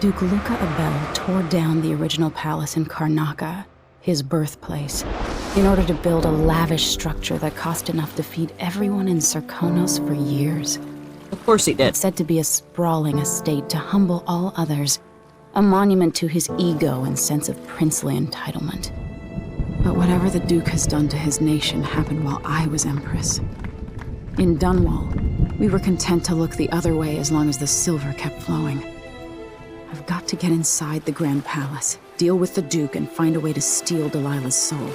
Duke Luca Abele tore down the original palace in Karnaca, his birthplace, in order to build a lavish structure that cost enough to feed everyone in Serkonos for years. Of course he did. It's said to be a sprawling estate to humble all others, a monument to his ego and sense of princely entitlement. But whatever the Duke has done to his nation happened while I was Empress. In Dunwall, we were content to look the other way as long as the silver kept flowing. I've got to get inside the Grand Palace, deal with the Duke, and find a way to steal Delilah's soul.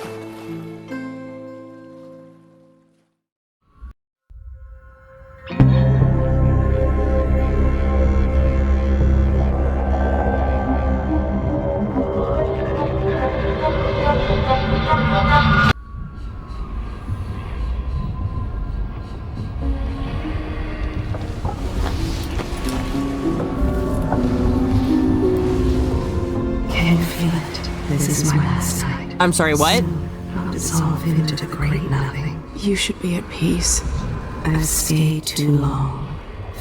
I'm sorry, what? I'll dissolve into the great nothing. You should be at peace. I've stayed too long.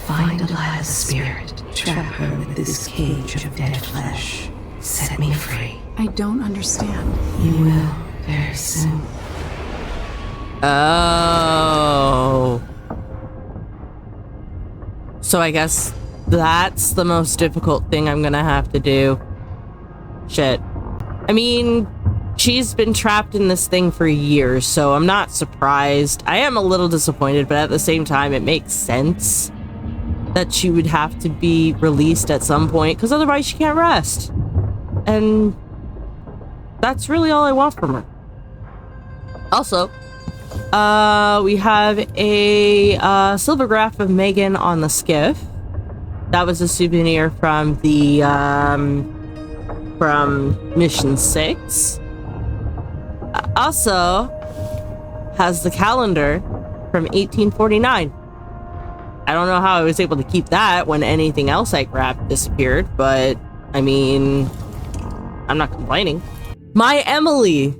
Find Delilah's spirit. Trap her with this cage of dead flesh. Set me free. I don't understand. You will very soon. Oh. So I guess that's the most difficult thing I'm gonna have to do. Shit. I mean, she's been trapped in this thing for years, so I'm not surprised. I am a little disappointed, but at the same time, it makes sense that she would have to be released at some point, because otherwise she can't rest. And that's really all I want from her. Also, we have a silver graph of Megan on the skiff. That was a souvenir from the from mission 6. Also has the calendar from 1849. I don't know how I was able to keep that when anything else I grabbed disappeared, but I mean, I'm not complaining. My Emily,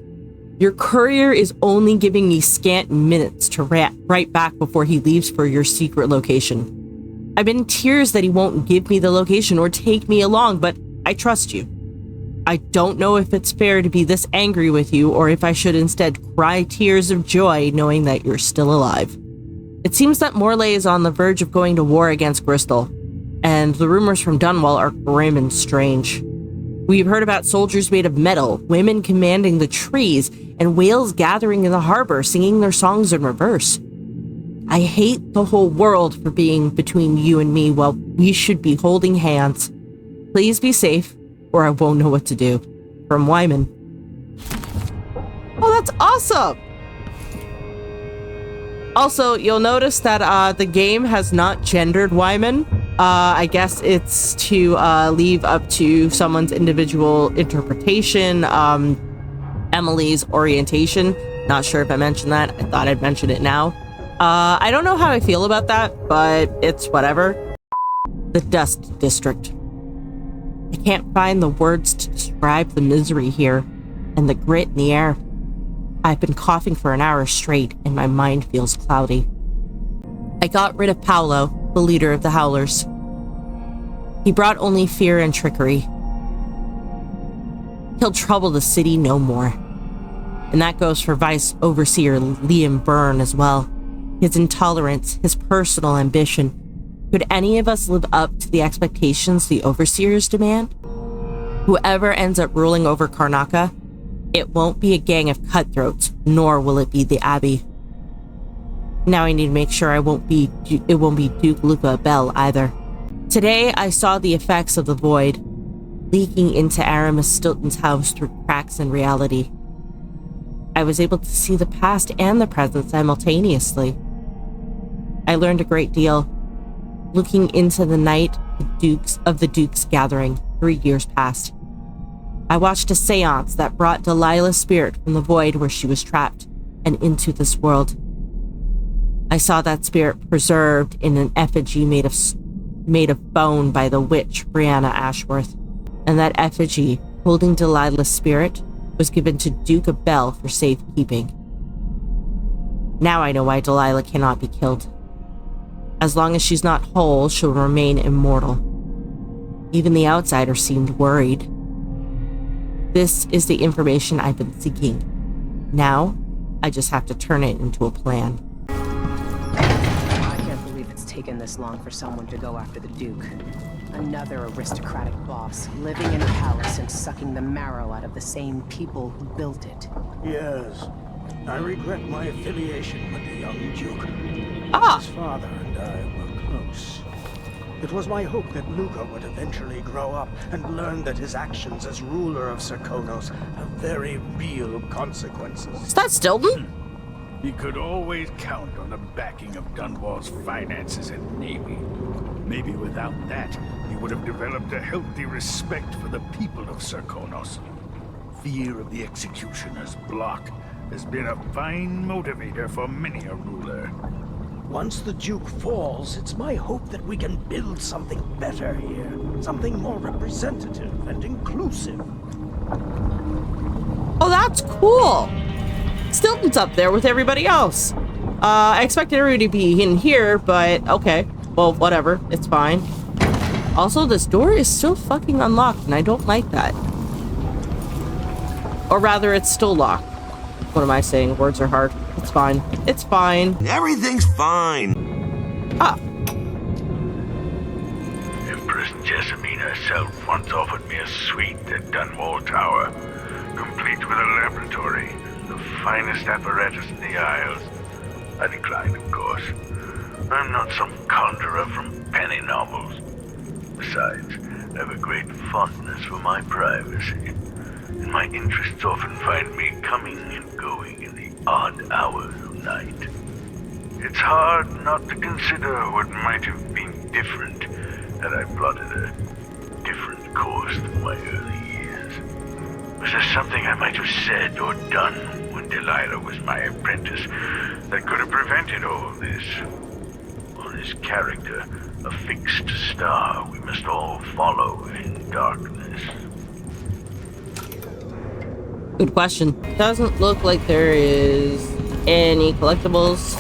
your courier is only giving me scant minutes to write back before he leaves for your secret location. I'm in tears that he won't give me the location or take me along, but I trust you. I don't know if it's fair to be this angry with you or if I should instead cry tears of joy knowing that you're still alive. It seems that Morley is on the verge of going to war against Bristol, and the rumors from Dunwall are grim and strange. We've heard about soldiers made of metal, women commanding the trees, and whales gathering in the harbor singing their songs in reverse. I hate the whole world for being between you and me while we should be holding hands. Please be safe, or I won't know what to do. From Wyman. Oh, that's awesome! Also, you'll notice that the game has not gendered Wyman. I guess it's to leave up to someone's individual interpretation. Emily's orientation. Not sure if I mentioned that. I thought I'd mention it now. I don't know how I feel about that, but it's whatever. The Dust District. I can't find the words to describe the misery here and the grit in the air. I've been coughing for an hour straight and my mind feels cloudy. I got rid of Paolo, the leader of the Howlers. He brought only fear and trickery. He'll trouble the city no more. And that goes for Vice Overseer Liam Byrne as well. His intolerance, his personal ambition. Could any of us live up to the expectations the Overseers demand? Whoever ends up ruling over Karnaca, it won't be a gang of cutthroats, nor will it be the Abbey. Now I need to make sure it won't be Duke Luca Abele either. Today I saw the effects of the void, leaking into Aramis Stilton's house through cracks in reality. I was able to see the past and the present simultaneously. I learned a great deal. Looking into the night of the Duke's gathering 3 years past. I watched a seance that brought Delilah's spirit from the void where she was trapped and into this world. I saw that spirit preserved in an effigy made of bone by the witch Brianna Ashworth, and that effigy, holding Delilah's spirit, was given to Duke Abele for safekeeping. Now I know why Delilah cannot be killed. As long as she's not whole, she'll remain immortal. Even the outsider seemed worried. This is the information I've been seeking. Now, I just have to turn it into a plan. I can't believe it's taken this long for someone to go after the Duke. Another aristocratic boss, living in a palace and sucking the marrow out of the same people who built it. Yes. I regret my affiliation with the young Duke. Ah! His father and I were close. It was my hope that Luca would eventually grow up and learn that his actions as ruler of Serkonos have very real consequences. Is that Stilton? He could always count on the backing of Dunwall's finances and navy. Maybe without that, he would have developed a healthy respect for the people of Serkonos. Fear of the executioner's block has been a fine motivator for many a ruler. Once the Duke falls, it's my hope that we can build something better here. Something more representative and inclusive. Oh, that's cool. Stilton's up there with everybody else. I expected everybody to be in here, but okay. Well, whatever. It's fine. Also, this door is still fucking unlocked, and I don't like that. Or rather, it's still locked. What am I saying? Words are hard. It's fine. It's fine. Everything's fine. Ah. Empress Jessamine herself once offered me a suite at Dunwall Tower, complete with a laboratory, the finest apparatus in the Isles. I declined, of course. I'm not some conjurer from penny novels. Besides, I have a great fondness for my privacy, and my interests often find me coming and going in the odd hours of night. It's hard not to consider what might have been different had I plotted a different course than my early years. Was there something I might have said or done when Delilah was my apprentice that could have prevented all of this? Or is character a fixed star we must all follow in darkness? Good question. Doesn't look like there is any collectibles.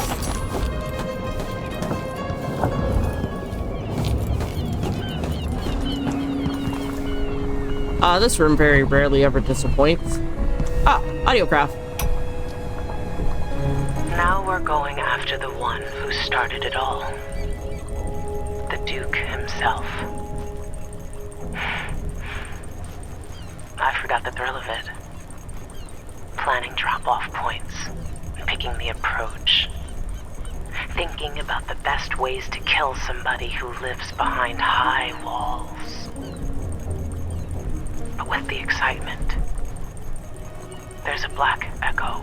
This room very rarely ever disappoints. Ah, audiocraft. Now we're going after the one who started it all. The Duke himself. I forgot the thrill of it. Planning drop-off points, picking the approach. Thinking about the best ways to kill somebody who lives behind high walls. But with the excitement, there's a black echo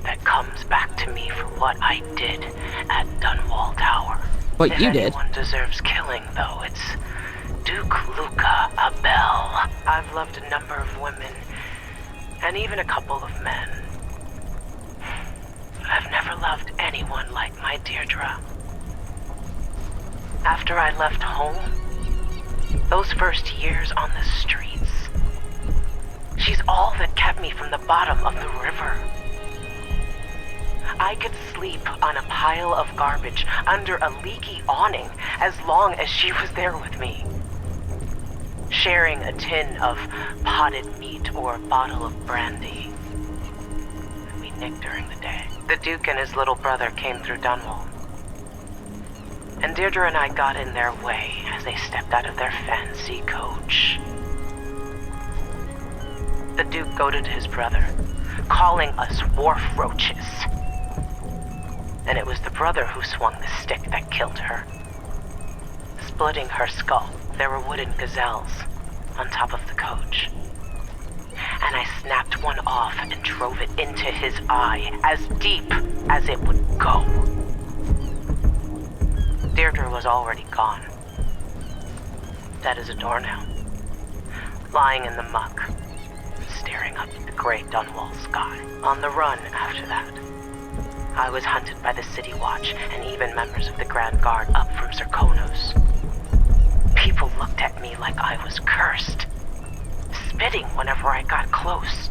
that comes back to me for what I did at Dunwall Tower. What you did? If anyone deserves killing, though, it's Duke Luca Abele. I've loved a number of women, and even a couple of men. I've never loved anyone like my Deirdre. After I left home, those first years on the streets, she's all that kept me from the bottom of the river. I could sleep on a pile of garbage under a leaky awning as long as she was there with me. Sharing a tin of potted meat or a bottle of brandy that we nicked during the day. The Duke and his little brother came through Dunwall. And Deirdre and I got in their way as they stepped out of their fancy coach. The Duke goaded his brother, calling us wharf roaches. And it was the brother who swung the stick that killed her. Splitting her skull, there were wooden gazelles on top of the coach. And I snapped one off and drove it into his eye, as deep as it would go. Deirdre was already gone. Dead as a doornail. Lying in the muck, staring up at the gray Dunwall sky. On the run after that. I was hunted by the City Watch and even members of the Grand Guard up from Serkonos. People looked at me like I was cursed, spitting whenever I got close.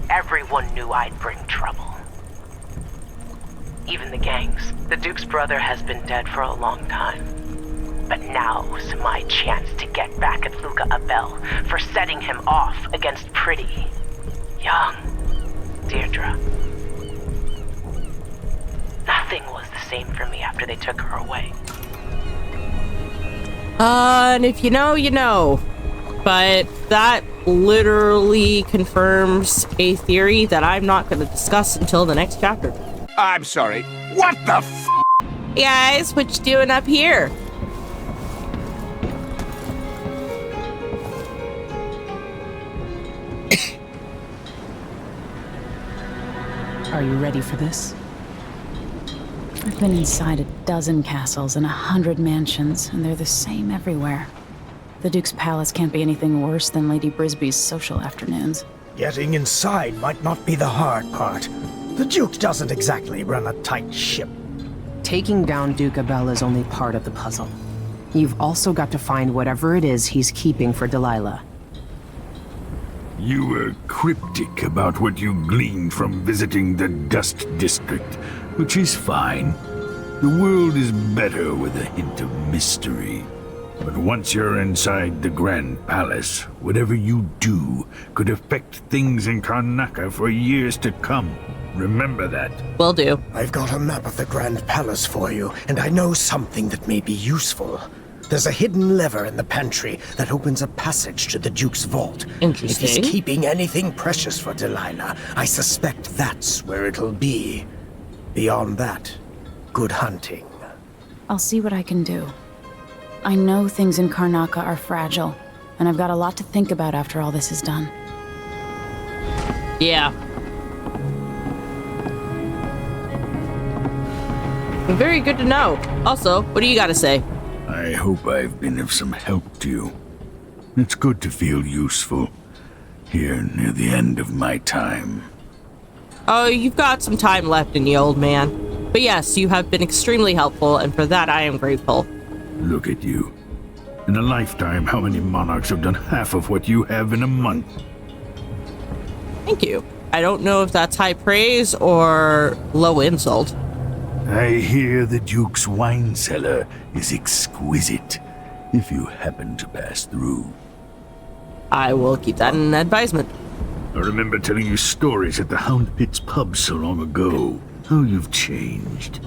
Everyone knew I'd bring trouble. Even the gangs. The Duke's brother has been dead for a long time, But now's my chance to get back at Luca Abele for setting him off against pretty, young Deirdre. Nothing was the same for me after they took her away. And if you know, you know. But that literally confirms a theory that I'm not going to discuss until the next chapter. I'm sorry. What the f? Hey guys, what you doing up here? Are you ready for this? I've been inside a dozen castles and 100 mansions, and they're the same everywhere. The Duke's palace can't be anything worse than Lady Brisby's social afternoons. Getting inside might not be the hard part. The Duke doesn't exactly run a tight ship. Taking down Duke Abele is only part of the puzzle. You've also got to find whatever it is he's keeping for Delilah. You were cryptic about what you gleaned from visiting the Dust District, which is fine. The world is better with a hint of mystery. But once you're inside the Grand Palace, whatever you do could affect things in Karnaca for years to come. Remember that. Will do. I've got a map of the Grand Palace for you, and I know something that may be useful. There's a hidden lever in the pantry that opens a passage to the Duke's vault. Interesting. If he's keeping anything precious for Delilah, I suspect that's where it'll be. Beyond that, good hunting. I'll see what I can do. I know things in Karnaca are fragile, and I've got a lot to think about after all this is done. Yeah. Very good to know. Also, what do you got to say? I hope I've been of some help to you. It's good to feel useful here near the end of my time. Oh, you've got some time left in you, old man. But yes, you have been extremely helpful, and for that I am grateful. Look at you. In a lifetime, how many monarchs have done half of what you have in a month? Thank you. I don't know if that's high praise or low insult. I hear the Duke's wine cellar is exquisite, if you happen to pass through. I will keep that in advisement. I remember telling you stories at the Hound Pit's pub so long ago. How you've changed.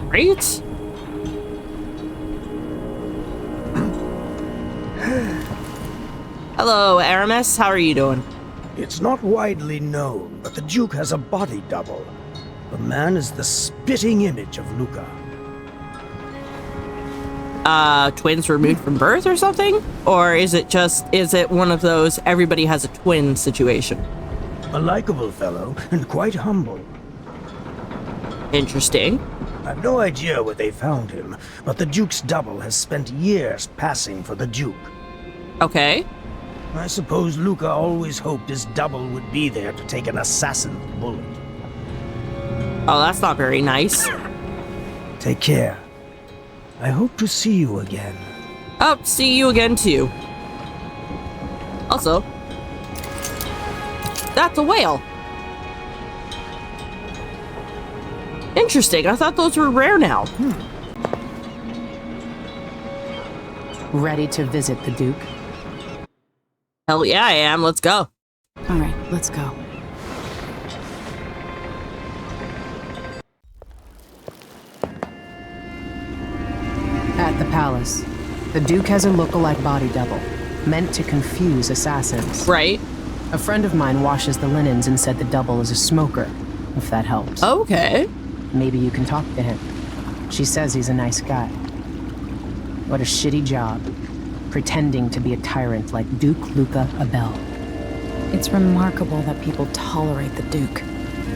Great. Hello, Aramis. How are you doing? It's not widely known, but the Duke has a body double. The man is the spitting image of Luca. Twins removed from birth or something? Or is it one of those everybody has a twin situation? A likable fellow, and quite humble. Interesting. I've no idea where they found him, but the Duke's double has spent years passing for the Duke. Okay. I suppose Luca always hoped his double would be there to take an assassin's bullet. Oh, that's not very nice. Take care. I hope to see you again. Oh, see you again too. Also, that's a whale. Interesting. I thought those were rare now. Ready to visit the Duke? Hell yeah, I am. Let's go. All right, let's go. At the palace, the Duke has a look-alike body double, meant to confuse assassins. Right. A friend of mine washes the linens and said the double is a smoker, if that helps. Okay. Maybe you can talk to him. She says he's a nice guy. What a shitty job, pretending to be a tyrant like Duke Luca Abele. It's remarkable that people tolerate the Duke.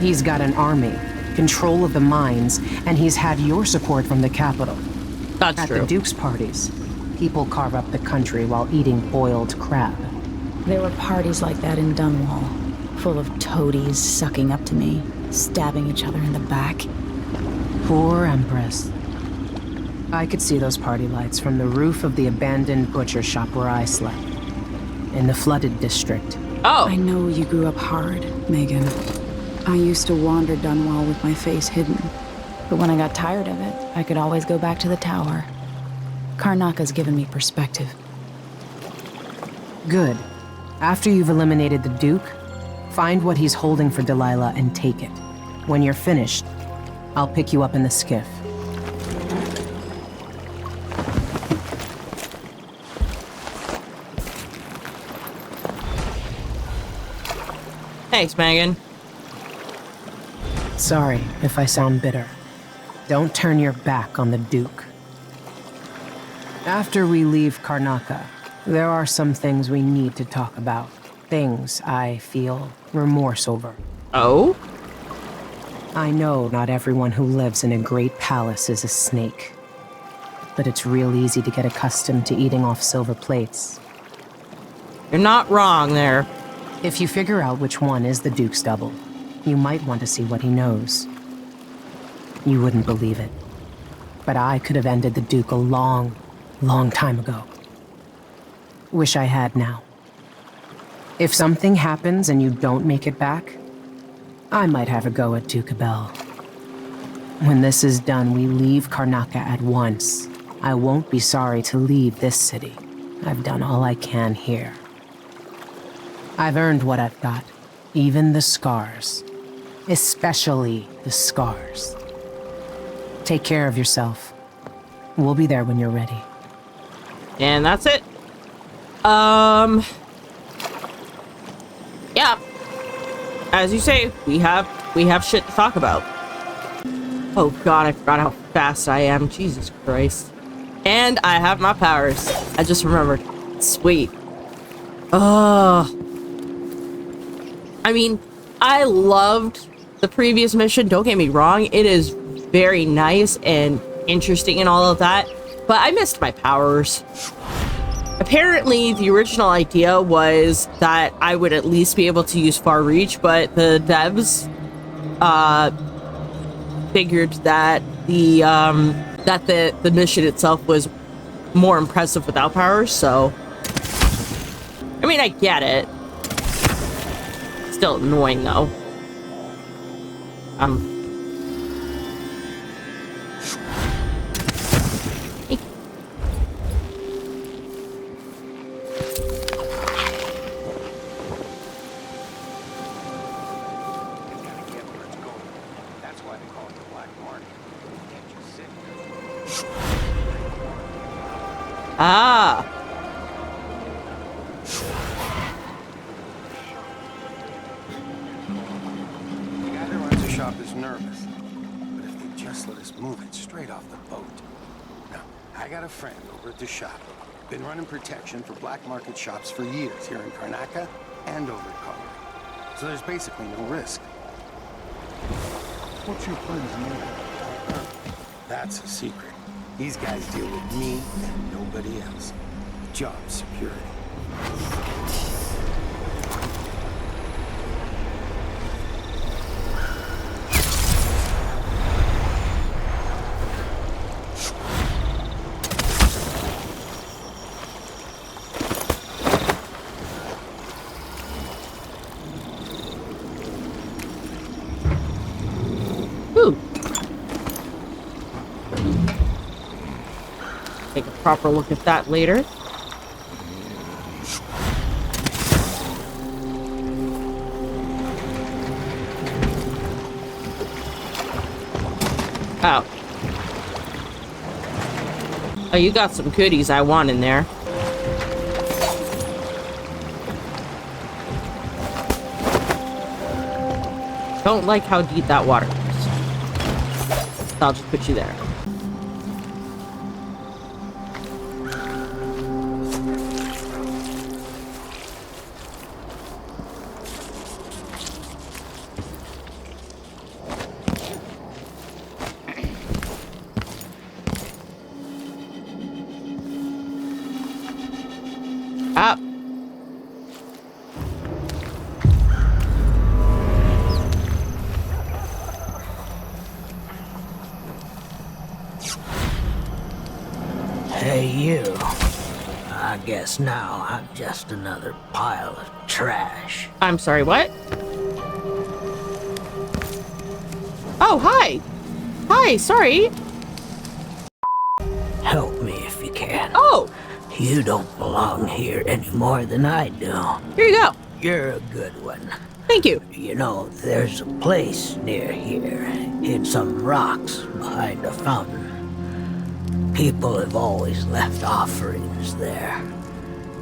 He's got an army, control of the mines, and he's had your support from the capital. That's At true. the Duke's parties, people carve up the country while eating boiled crab. There were parties like that in Dunwall, full of toadies sucking up to me, stabbing each other in the back. Poor Empress. I could see those party lights from the roof of the abandoned butcher shop where I slept. In the flooded district. Oh. I know you grew up hard, Megan. I used to wander Dunwall with my face hidden. But when I got tired of it, I could always go back to the tower. Karnaca's given me perspective. Good. After you've eliminated the Duke, find what he's holding for Delilah and take it. When you're finished, I'll pick you up in the skiff. Thanks, Megan. Sorry if I sound bitter. Don't turn your back on the Duke. After we leave Karnaca, there are some things we need to talk about. Things I feel remorse over. Oh? I know not everyone who lives in a great palace is a snake. But it's real easy to get accustomed to eating off silver plates. You're not wrong there. If you figure out which one is the Duke's double, you might want to see what he knows. You wouldn't believe it, but I could have ended the Duke a long, long time ago. Wish I had now. If something happens and you don't make it back, I might have a go at Duke Abele. When this is done, we leave Karnaca at once. I won't be sorry to leave this city. I've done all I can here. I've earned what I've got, even the scars. Especially the scars. Take care of yourself. We'll be there when you're ready. And that's it. Yeah. As you say, we have shit to talk about. Oh god, I forgot how fast I am. Jesus Christ. And I have my powers. I just remembered. Sweet. I mean, I loved the previous mission, don't get me wrong. It is very nice and interesting and all of that, but I missed my powers. Apparently, the original idea was that I would at least be able to use far reach, but the devs figured that the mission itself was more impressive without powers, so I mean, I get it. Still annoying though. Ah. The guy that runs the shop is nervous, but if they just let us move it straight off the boat. Now, I got a friend over at the shop. Been running protection for black market shops for years here in Karnaca and over at Colorado. So there's basically no risk. What's your friend's name? That's a secret. These guys deal with me and nobody else. Job security. Take a proper look at that later. Oh. Oh, you got some goodies I want in there. Don't like how deep that water is. I'll just put you there. Up. Hey, you. I guess now I'm just another pile of trash. I'm sorry, what? Oh, hi. Hi, sorry. Help me if you can. Oh, You don't belong here any more than I do. here you go. You're a good one. Thank you. You know, there's a place near here, in some rocks behind a fountain. People have always left offerings there.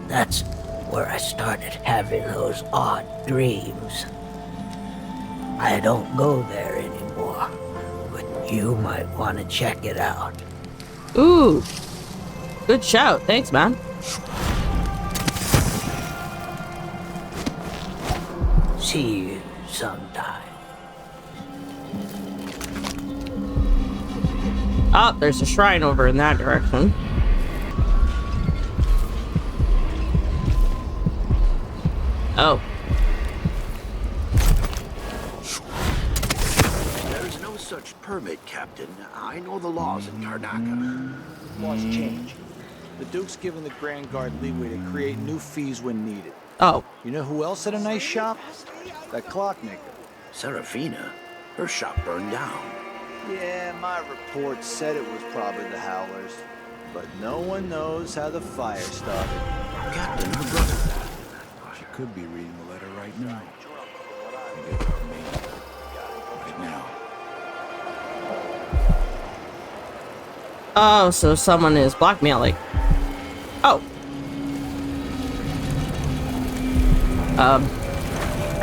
That's where I started having those odd dreams. I don't go there anymore, but you might want to check it out. Ooh, good shout. Thanks, man. See you sometime. Oh, there's a shrine over in that direction. Oh. There's no such permit, Captain. I know the laws in Karnaca. Laws change. The Duke's given the Grand Guard leeway to create new fees when needed. Oh. You know who else had a nice shop? That clockmaker. Serafina? Her shop burned down. Yeah, my report said it was probably the Howlers. But no one knows how the fire started. Captain, her brother. She could be reading the letter right now. Right now. Oh, so someone is blackmailing. Oh.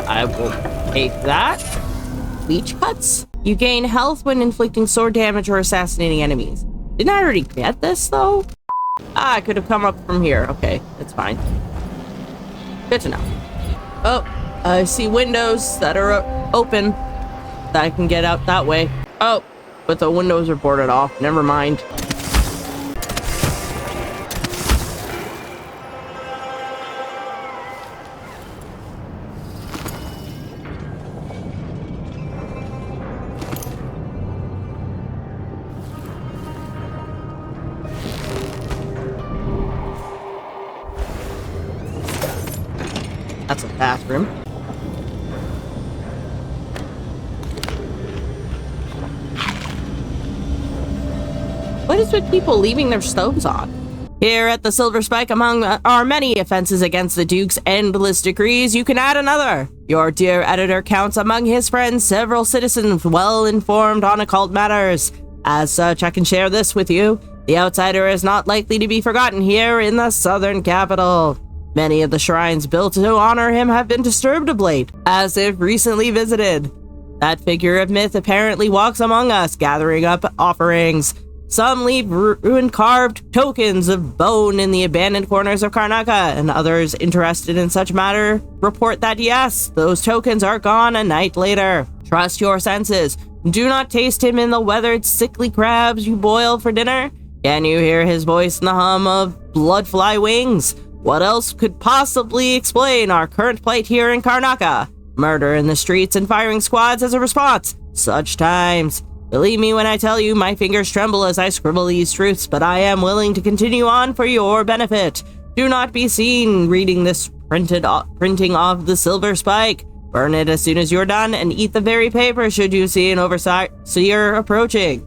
I will take that. Leech cuts? You gain health when inflicting sword damage or assassinating enemies. Didn't I already get this, though? Ah, I could have come up from here. Okay, that's fine. Good to know. Oh, I see windows that are open that I can get out that way. Oh, but the windows are boarded off. Never mind. That's a bathroom. What is with people leaving their stoves on? Here at the Silver Spike, among our many offenses against the Duke's endless decrees, you can add another. Your dear editor counts among his friends several citizens well informed on occult matters. As such, I can share this with you. The outsider is not likely to be forgotten here in the southern capital. Many of the shrines built to honor him have been disturbed of late, as if recently visited. That figure of myth apparently walks among us, gathering up offerings. Some leave ruin-carved tokens of bone in the abandoned corners of Karnaca, and others interested in such matter report that yes, those tokens are gone a night later. Trust your senses. Do not taste him in the weathered, sickly crabs you boil for dinner. Can you hear his voice in the hum of bloodfly wings? What else could possibly explain our current plight here in Karnaca? Murder in the streets and firing squads as a response. Such times. Believe me when I tell you my fingers tremble as I scribble these truths, but I am willing to continue on for your benefit. Do not be seen reading this printing off the Silver Spike. Burn it as soon as you're done and eat the very paper should you see an overseer approaching.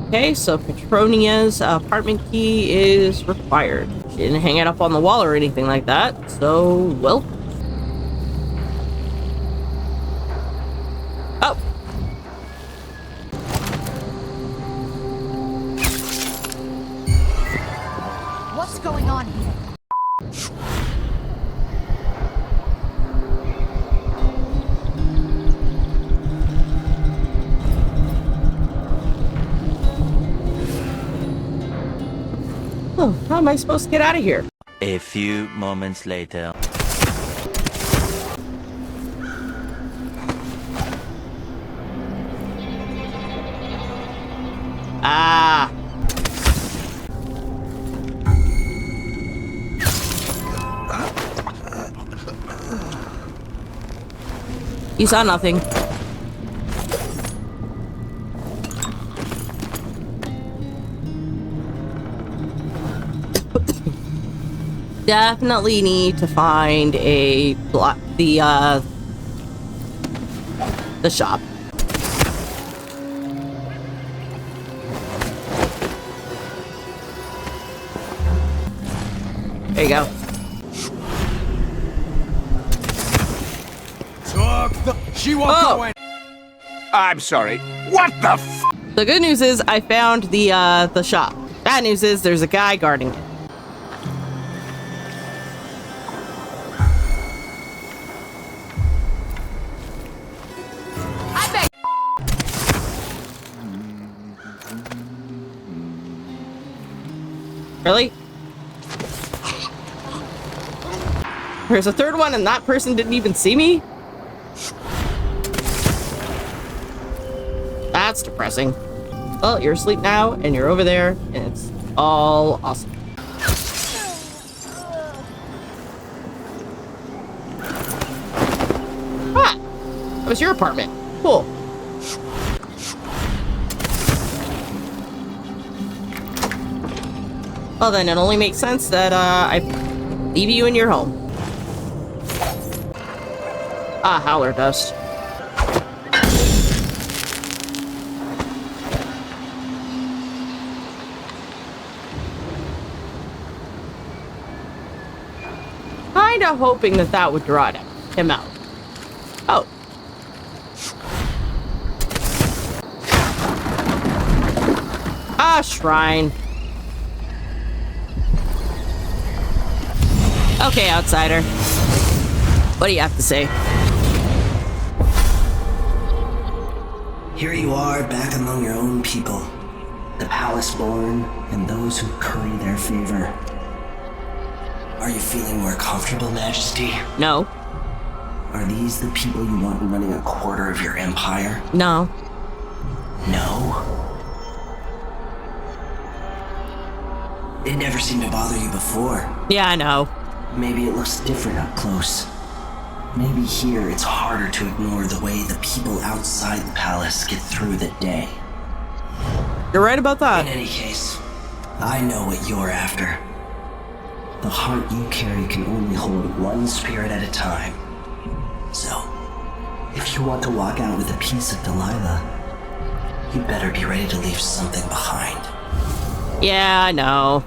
Okay, so Petronia's apartment key is required. She didn't hang it up on the wall or anything like that, so, well. Oh! What's going on here? Oh, how am I supposed to get out of here? A few moments later. Ah! You saw nothing. Definitely need to find the shop. There you go. She won't go in. I'm sorry. What the f? The good news is I found the shop. Bad news is there's a guy guarding it. Really? There's a third one and that person didn't even see me? That's depressing. Well, you're asleep now and you're over there and it's all awesome. Ah! That was your apartment. Cool. Well then, it only makes sense that I leave you in your home. Ah, howler dust. Kinda hoping that would draw him out. Oh. Ah, shrine. Okay, outsider. What do you have to say? Here you are, back among your own people. The palace-born and those who curry their favor. Are you feeling more comfortable, Majesty? No. Are these the people you want running a quarter of your empire? No. No? It never seemed to bother you before. Yeah, I know. Maybe it looks different up close. Maybe here it's harder to ignore the way the people outside the palace get through the day. You're right about that. In any case, I know what you're after. The heart you carry can only hold one spirit at a time. So, if you want to walk out with a piece of Delilah, you better be ready to leave something behind. Yeah, I know.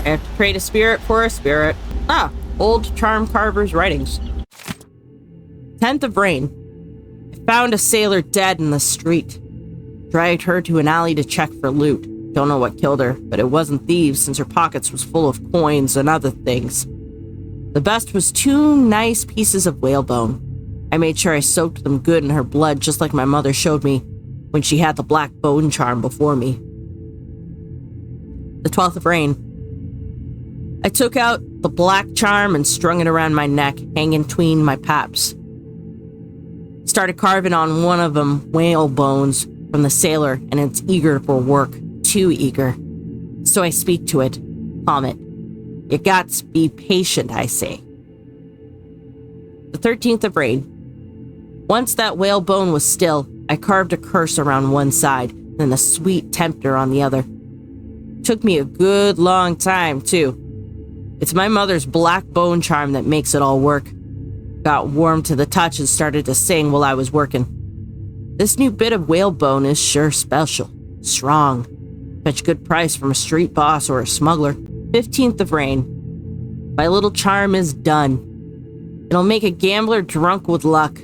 I have to trade a spirit for a spirit. Ah, old charm carver's writings. 10th of rain. I found a sailor dead in the street. Dragged her to an alley to check for loot. Don't know what killed her, but it wasn't thieves since her pockets was full of coins and other things. The best was 2 nice pieces of whalebone. I made sure I soaked them good in her blood just like my mother showed me when she had the black bone charm before me. The 12th of rain. I took out the black charm and strung it around my neck, hanging between my paps. Started carving on one of them whale bones from the sailor, and it's eager for work. Too eager. So I speak to it, calm it. You got to be patient, I say. The 13th of rain. Once that whale bone was still, I carved a curse around one side, and a sweet tempter on the other. Took me a good long time, too. It's my mother's black bone charm that makes it all work. Got warm to the touch and started to sing while I was working. This new bit of whalebone is sure special. Strong. Fetch good price from a street boss or a smuggler. 15th of rain. My little charm is done. It'll make a gambler drunk with luck.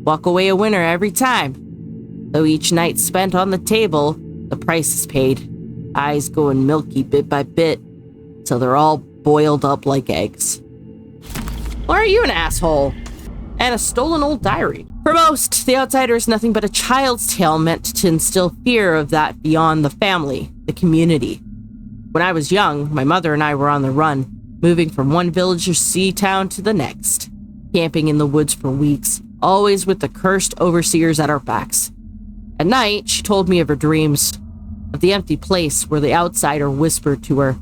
Walk away a winner every time. Though each night spent on the table, the price is paid. Eyes going milky bit by bit, till they're all boiled up like eggs. Why are you an asshole? And a stolen old diary. For most, the outsider is nothing but a child's tale meant to instill fear of that beyond the family, the community. When I was young, my mother and I were on the run, moving from one village or sea town to the next, camping in the woods for weeks, always with the cursed overseers at our backs. At night, she told me of her dreams, of the empty place where the outsider whispered to her.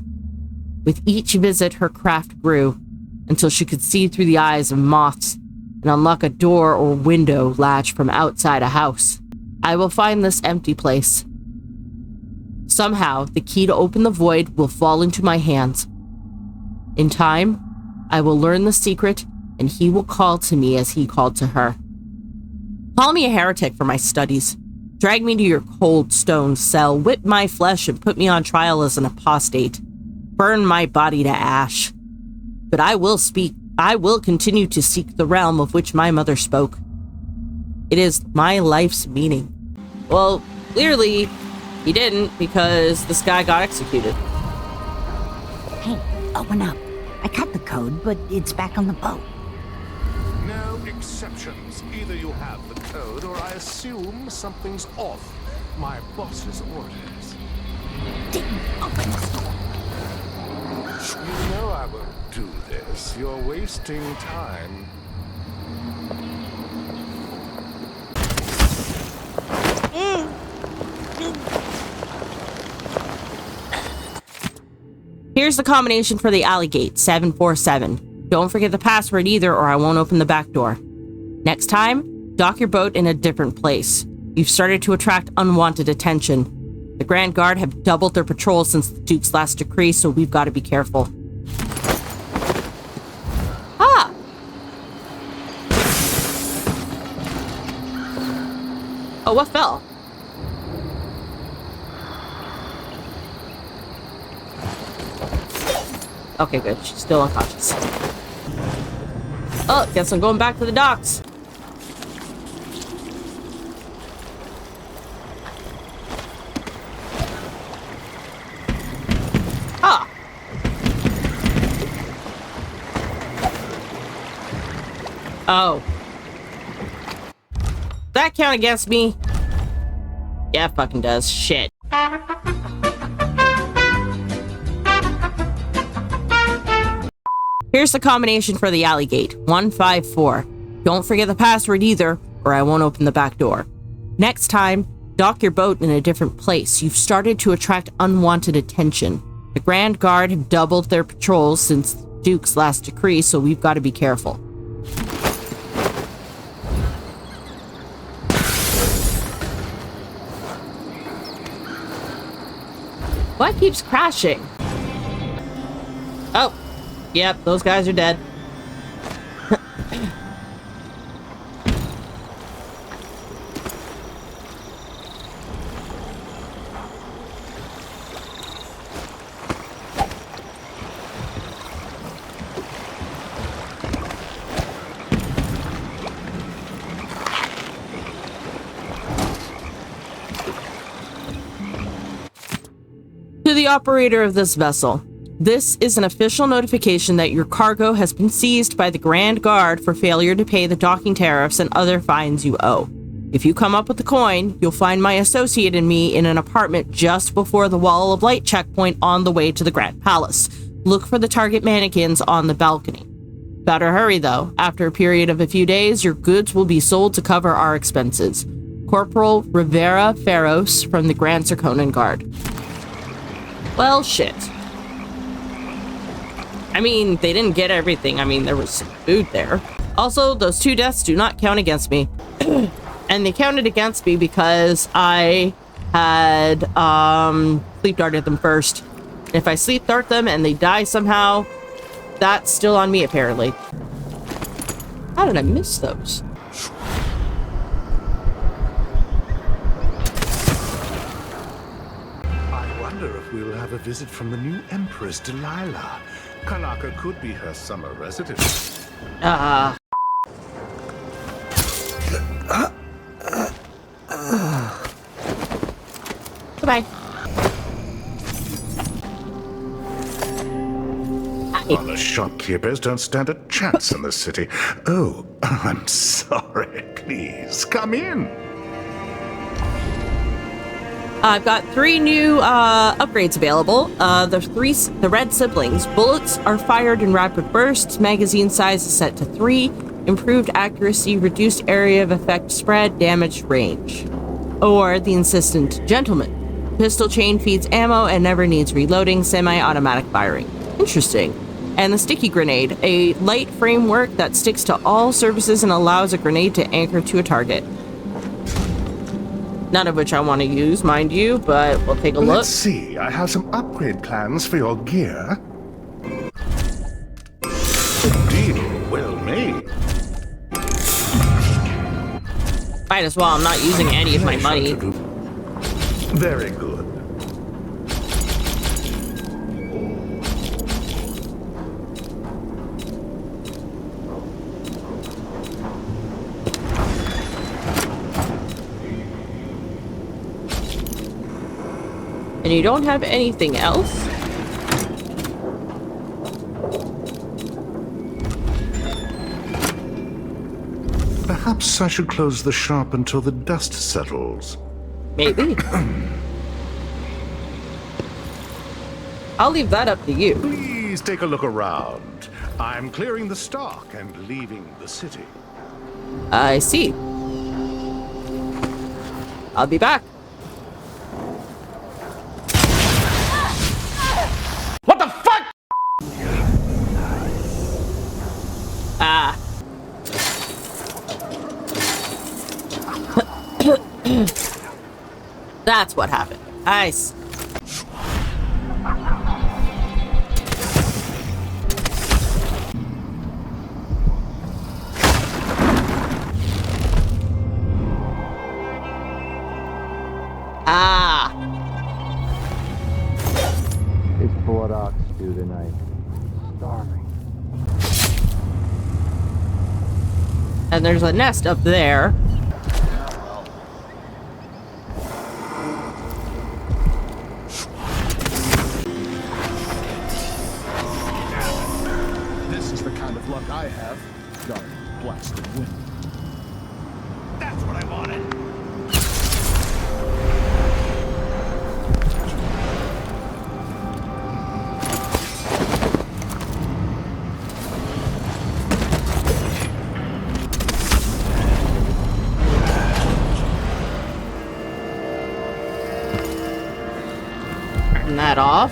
With each visit, her craft grew, until she could see through the eyes of moths and unlock a door or window latch from outside a house. I will find this empty place. Somehow, the key to open the void will fall into my hands. In time, I will learn the secret, and he will call to me as he called to her. Call me a heretic for my studies. Drag me to your cold stone cell, whip my flesh, and put me on trial as an apostate. Burn my body to ash. But I will continue to seek the realm of which my mother spoke. It is my life's meaning. Well, clearly, he didn't, because this guy got executed. Hey, open up. I cut the code, but it's back on the boat. No exceptions. Either you have the code, or I assume something's off. My boss's orders. Didn't open this door. You know I won't do this. You're wasting time. Here's the combination for the alley gate, 747. Don't forget the password either, or I won't open the back door. Next time, dock your boat in a different place. You've started to attract unwanted attention. The Grand Guard have doubled their patrols since the Duke's last decree, so we've got to be careful. Ah! Oh, what fell? Okay, good. She's still unconscious. Oh, guess I'm going back to the docks. Ah. Oh. That count against me? Yeah, it fucking does. Shit. Here's the combination for the alley gate, 154. Don't forget the password either, or I won't open the back door. Next time, dock your boat in a different place. You've started to attract unwanted attention. The Grand Guard have doubled their patrols since the Duke's last decree, so we've got to be careful. What keeps crashing? Oh. Yep, those guys are dead. To the operator of this vessel. This is an official notification that your cargo has been seized by the Grand Guard for failure to pay the docking tariffs and other fines you owe. If you come up with the coin, you'll find my associate and me in an apartment just before the Wall of Light checkpoint on the way to the Grand Palace. Look for the target mannequins on the balcony. Better hurry though. After a period of a few days, your goods will be sold to cover our expenses. Corporal Rivera Ferros from the Grand Circonan Guard. Well, shit. I mean, they didn't get everything. I mean, there was some food there. Also, those 2 deaths do not count against me. And they counted against me because I had sleep darted them first. If I sleep dart them and they die somehow, that's still on me, apparently. How did I miss those? I wonder if we'll have a visit from the new Empress Delilah. Karnaca could be her summer residence. Goodbye. Honest shopkeepers don't stand a chance in the city. Oh, I'm sorry. Please, come in. I've got 3 new upgrades available. The red siblings. Bullets are fired in rapid bursts. Magazine size is set to 3. Improved accuracy, reduced area of effect spread, damage range. Or the insistent gentleman. Pistol chain feeds ammo and never needs reloading. Semi-automatic firing. Interesting. And the sticky grenade. A light framework that sticks to all surfaces and allows a grenade to anchor to a target. None of which I want to use, mind you, but we'll take a look. Let's see. I have some upgrade plans for your gear. Deal well made. Might as well. I'm not using any of my money. Very good. And you don't have anything else? Perhaps I should close the shop until the dust settles. Maybe. I'll leave that up to you. Please take a look around. I'm clearing the stock and leaving the city. I see. I'll be back. What the fuck? Ah. That's what happened. Nice. Ah. It's blood ox stew tonight. Starving. And there's a nest up there. This is the kind of luck I have. Dark blasted wind. That's what I wanted. Turn that off.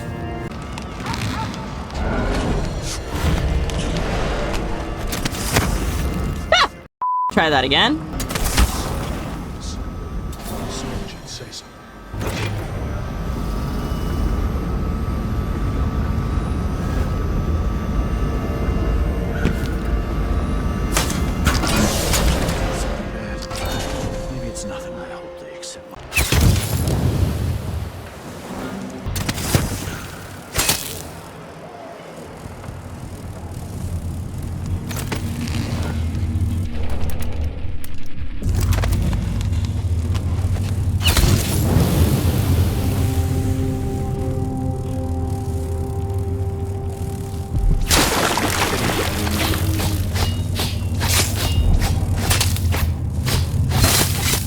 Ah! Try that again. Say so. Maybe it's nothing. I hope they accept my...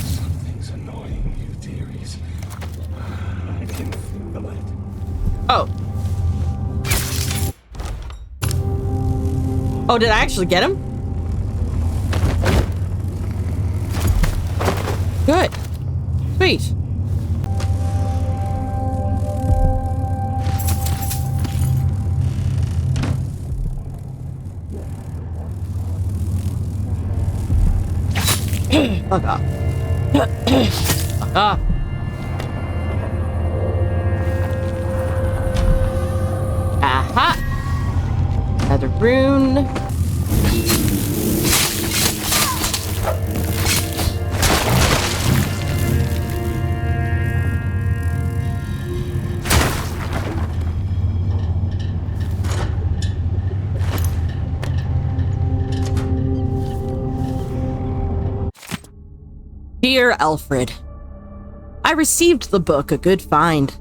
Something's annoying you, dearies. I can feel it. Oh. Oh, did I actually get him? Good. Sweet. Fuck off. Fuck off. Aha! Another rune. Dear Alfred, I received the book, a good find,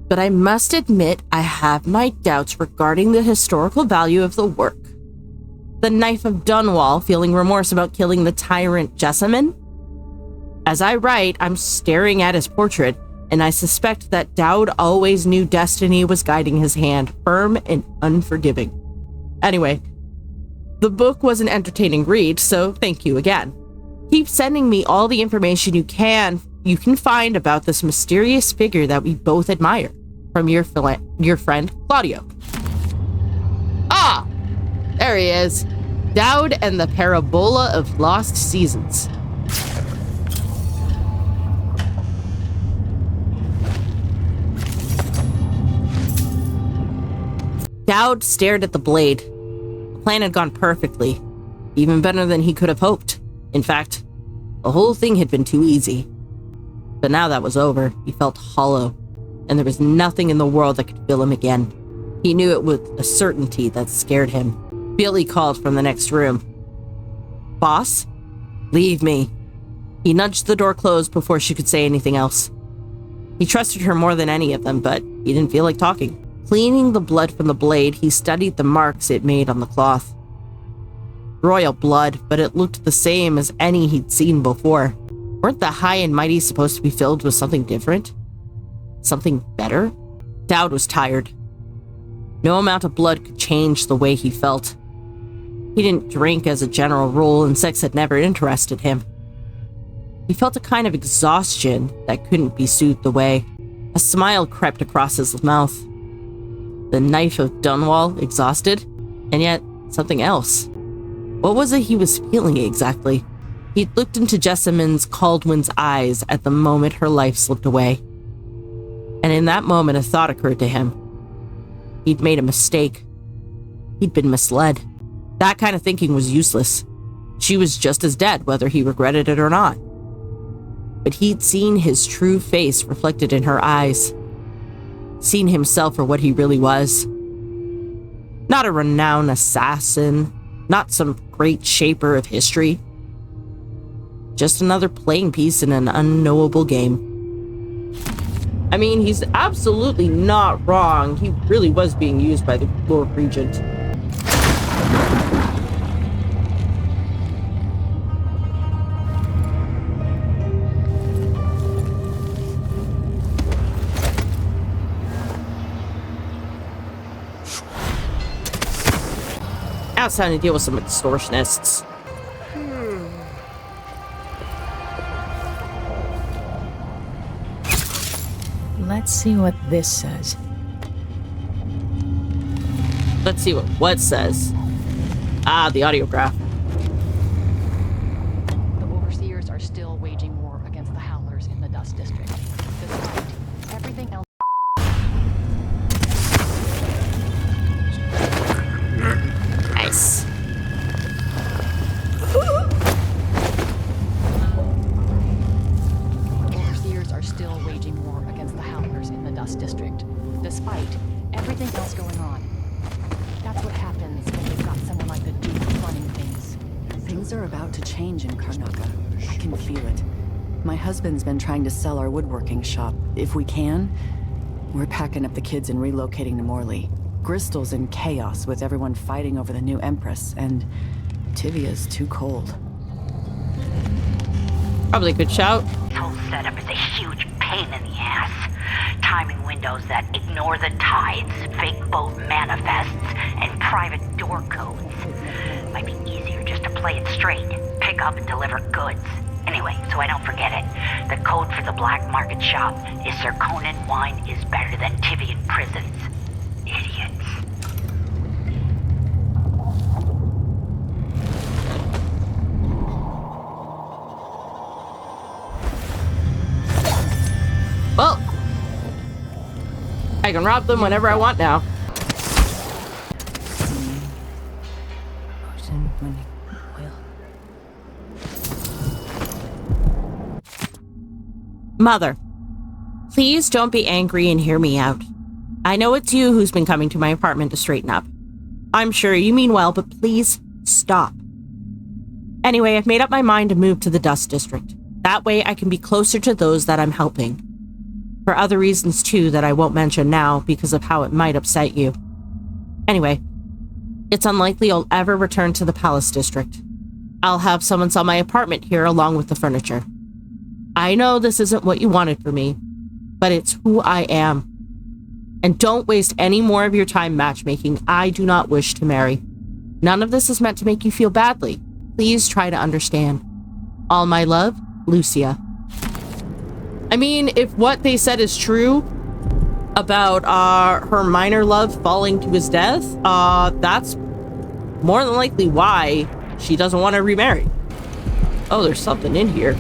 but I must admit I have my doubts regarding the historical value of the work. The Knife of Dunwall, feeling remorse about killing the tyrant Jessamine? As I write, I'm staring at his portrait, and I suspect that Dowd always knew destiny was guiding his hand, firm and unforgiving. Anyway, the book was an entertaining read, so thank you again. Keep sending me all the information you can find about this mysterious figure that we both admire. From your friend, Claudio. Ah! There he is. Dowd and the Parabola of Lost Seasons. Dowd stared at the blade. The plan had gone perfectly, even better than he could have hoped. In fact, the whole thing had been too easy. But now that was over, he felt hollow, and there was nothing in the world that could fill him again. He knew it with a certainty that scared him. Billy called from the next room. "Boss? Leave me." He nudged the door closed before she could say anything else. He trusted her more than any of them, but he didn't feel like talking. Cleaning the blood from the blade, he studied the marks it made on the cloth. Royal blood, but it looked the same as any he'd seen before. Weren't the high and mighty supposed to be filled with something different? Something better? Dowd was tired. No amount of blood could change the way he felt. He didn't drink as a general rule, and sex had never interested him. He felt a kind of exhaustion that couldn't be soothed away. A smile crept across his mouth. The knife of Dunwall, exhausted, and yet something else. What was it he was feeling exactly? He'd looked into Jessamine Kaldwin's eyes at the moment her life slipped away. And in that moment, a thought occurred to him. He'd made a mistake. He'd been misled. That kind of thinking was useless. She was just as dead, whether he regretted it or not. But he'd seen his true face reflected in her eyes. Seen himself for what he really was. Not a renowned assassin, not some great shaper of history. Just another playing piece in an unknowable game. I mean, he's absolutely not wrong. He really was being used by the Lord Regent. Now it's time to deal with some extortionists. Let's see what this says. Let's see what says. Ah, the audiograph. The overseers are still waging war against the Howlers in the Dust District. Despite everything else. Nice. Overseers are still waging war against the Howlers in the Dust District, despite everything else going on. That's what happens when you've got someone like the Duke running things. Things are about to change in Karnaca. I can feel it. My husband's been trying to sell our woodworking shop. If we can, we're packing up the kids and relocating to Morley. Bristol's in chaos with everyone fighting over the new Empress, and Tivia's too cold. Probably a good shout. This whole setup is a huge pain in the ass. Timing windows that ignore the tides, fake boat manifests, and private door codes. Might be easier just to play it straight. Pick up and deliver goods. Anyway, so I don't forget it, the code for the black market shop is Sir Conan wine is better than Tivian prisons. Idiots. Well, I can rob them whenever I want now. Mother, please don't be angry and hear me out. I know it's you who's been coming to my apartment to straighten up. I'm sure you mean well, but please stop. Anyway, I've made up my mind to move to the Dust District. That way I can be closer to those that I'm helping. For other reasons too that I won't mention now because of how it might upset you. Anyway, it's unlikely I'll ever return to the Palace District. I'll have someone sell my apartment here along with the furniture. I know this isn't what you wanted for me, but it's who I am. And don't waste any more of your time matchmaking. I do not wish to marry. None of this is meant to make you feel badly. Please try to understand. All my love, Lucia. I mean, if what they said is true about her minor love falling to his death, that's more than likely why she doesn't want to remarry. Oh, there's something in here.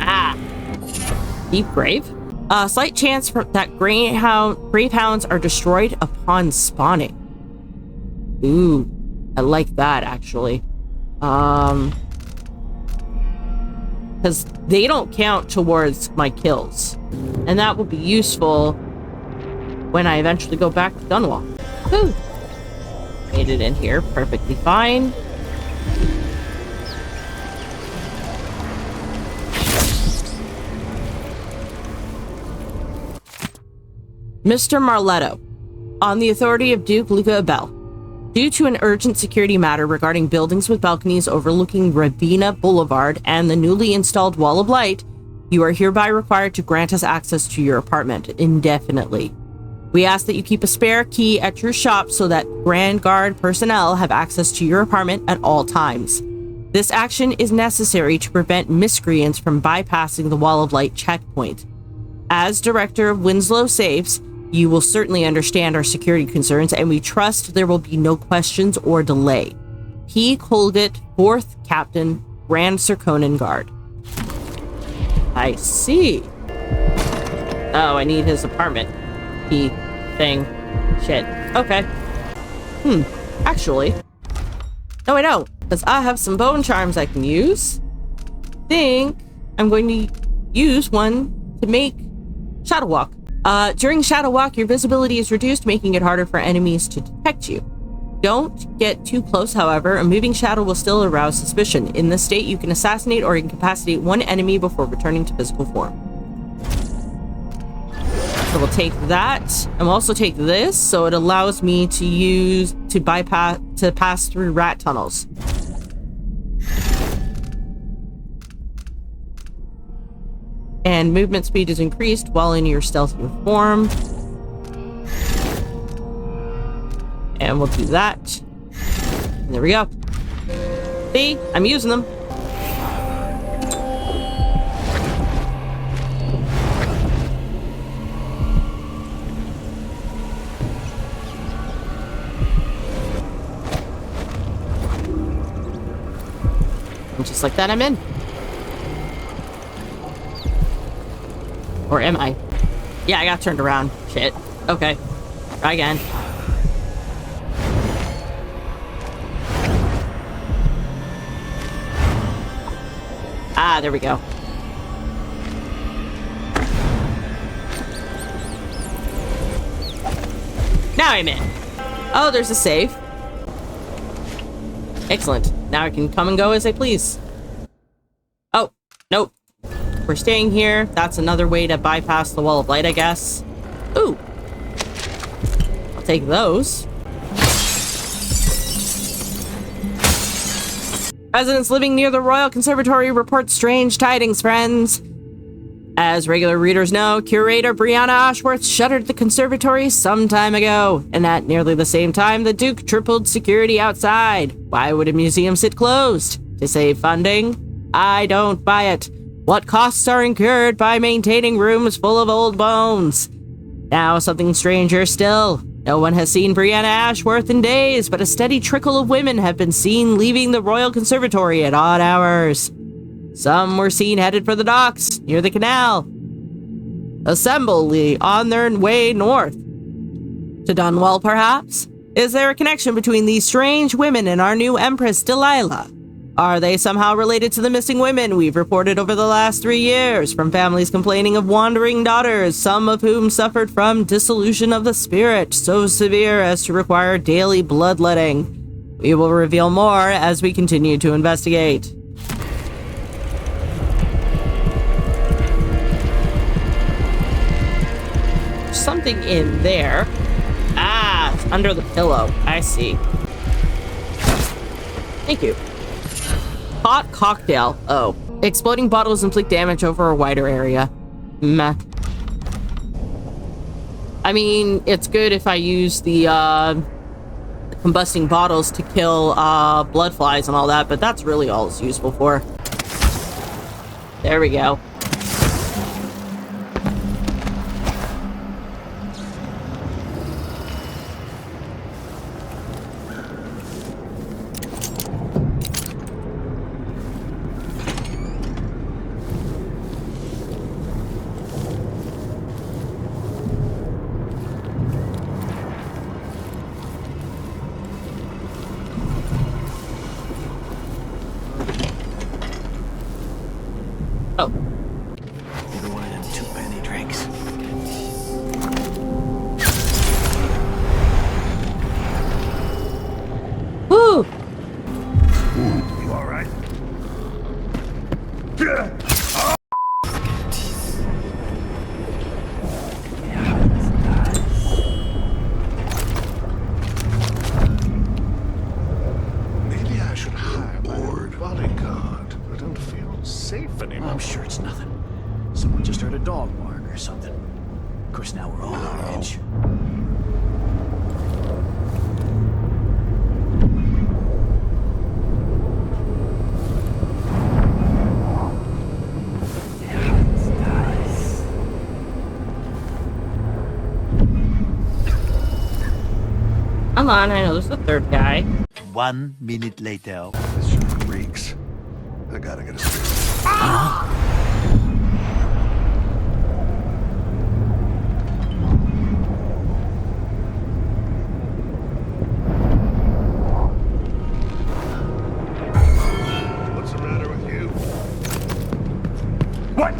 Ah. Deep grave? A slight chance that gravehounds are destroyed upon spawning. Ooh, I like that actually. Because they don't count towards my kills. And that will be useful when I eventually go back to Dunwall. Whew. Made it in here perfectly fine. Mr. Marletto, on the authority of Duke Luca Abele, due to an urgent security matter regarding buildings with balconies overlooking Ravenna Boulevard and the newly installed Wall of Light, you are hereby required to grant us access to your apartment indefinitely. We ask that you keep a spare key at your shop so that Grand Guard personnel have access to your apartment at all times. This action is necessary to prevent miscreants from bypassing the Wall of Light checkpoint. As director of Winslow Safes, you will certainly understand our security concerns, and we trust there will be no questions or delay. P. Colgate, 4th Captain, Grand Serkonan Guard. I see. Oh, I need his apartment. P. Thing. Shit. Okay. Actually. No, I don't, because I have some bone charms I can use. Think I'm going to use one to make Shadow Walk. During Shadow Walk, your visibility is reduced, making it harder for enemies to detect you. Don't get too close, however. A moving shadow will still arouse suspicion. In this state, you can assassinate or incapacitate one enemy before returning to physical form. So we'll take that. And we'll also take this, so it allows me to pass through rat tunnels. And movement speed is increased while in your stealthier form. And we'll do that. And there we go. See? I'm using them. And just like that, I'm in. Or am I? Yeah, I got turned around. Shit. Okay. Try again. Ah, there we go. Now I'm in. Oh, there's a save. Excellent. Now I can come and go as I please. Oh, nope. We're staying here. That's another way to bypass the Wall of Light, I guess. Ooh. I'll take those. Residents living near the Royal Conservatory report strange tidings, friends. As regular readers know, curator Brianna Ashworth shuttered the conservatory some time ago, and at nearly the same time, the Duke tripled security outside. Why would a museum sit closed? To save funding? I don't buy it. What costs are incurred by maintaining rooms full of old bones? Now, something stranger still. No one has seen Brianna Ashworth in days, but a steady trickle of women have been seen leaving the Royal Conservatory at odd hours. Some were seen headed for the docks, near the canal. Assembly on their way north. To Dunwall, perhaps? Is there a connection between these strange women and our new Empress Delilah? Are they somehow related to the missing women we've reported over the last 3 years, from families complaining of wandering daughters, some of whom suffered from dissolution of the spirit, so severe as to require daily bloodletting? We will reveal more as we continue to investigate. There's something in there. Ah, it's under the pillow. I see. Thank you. Hot cocktail. Oh. Exploding bottles inflict damage over a wider area. Meh. I mean, it's good if I use the combusting bottles to kill blood flies and all that, but that's really all it's useful for. There we go. Hold on, I know there's a third guy. 1 minute later. This just reeks. I gotta get a straight. What's the matter with you? What?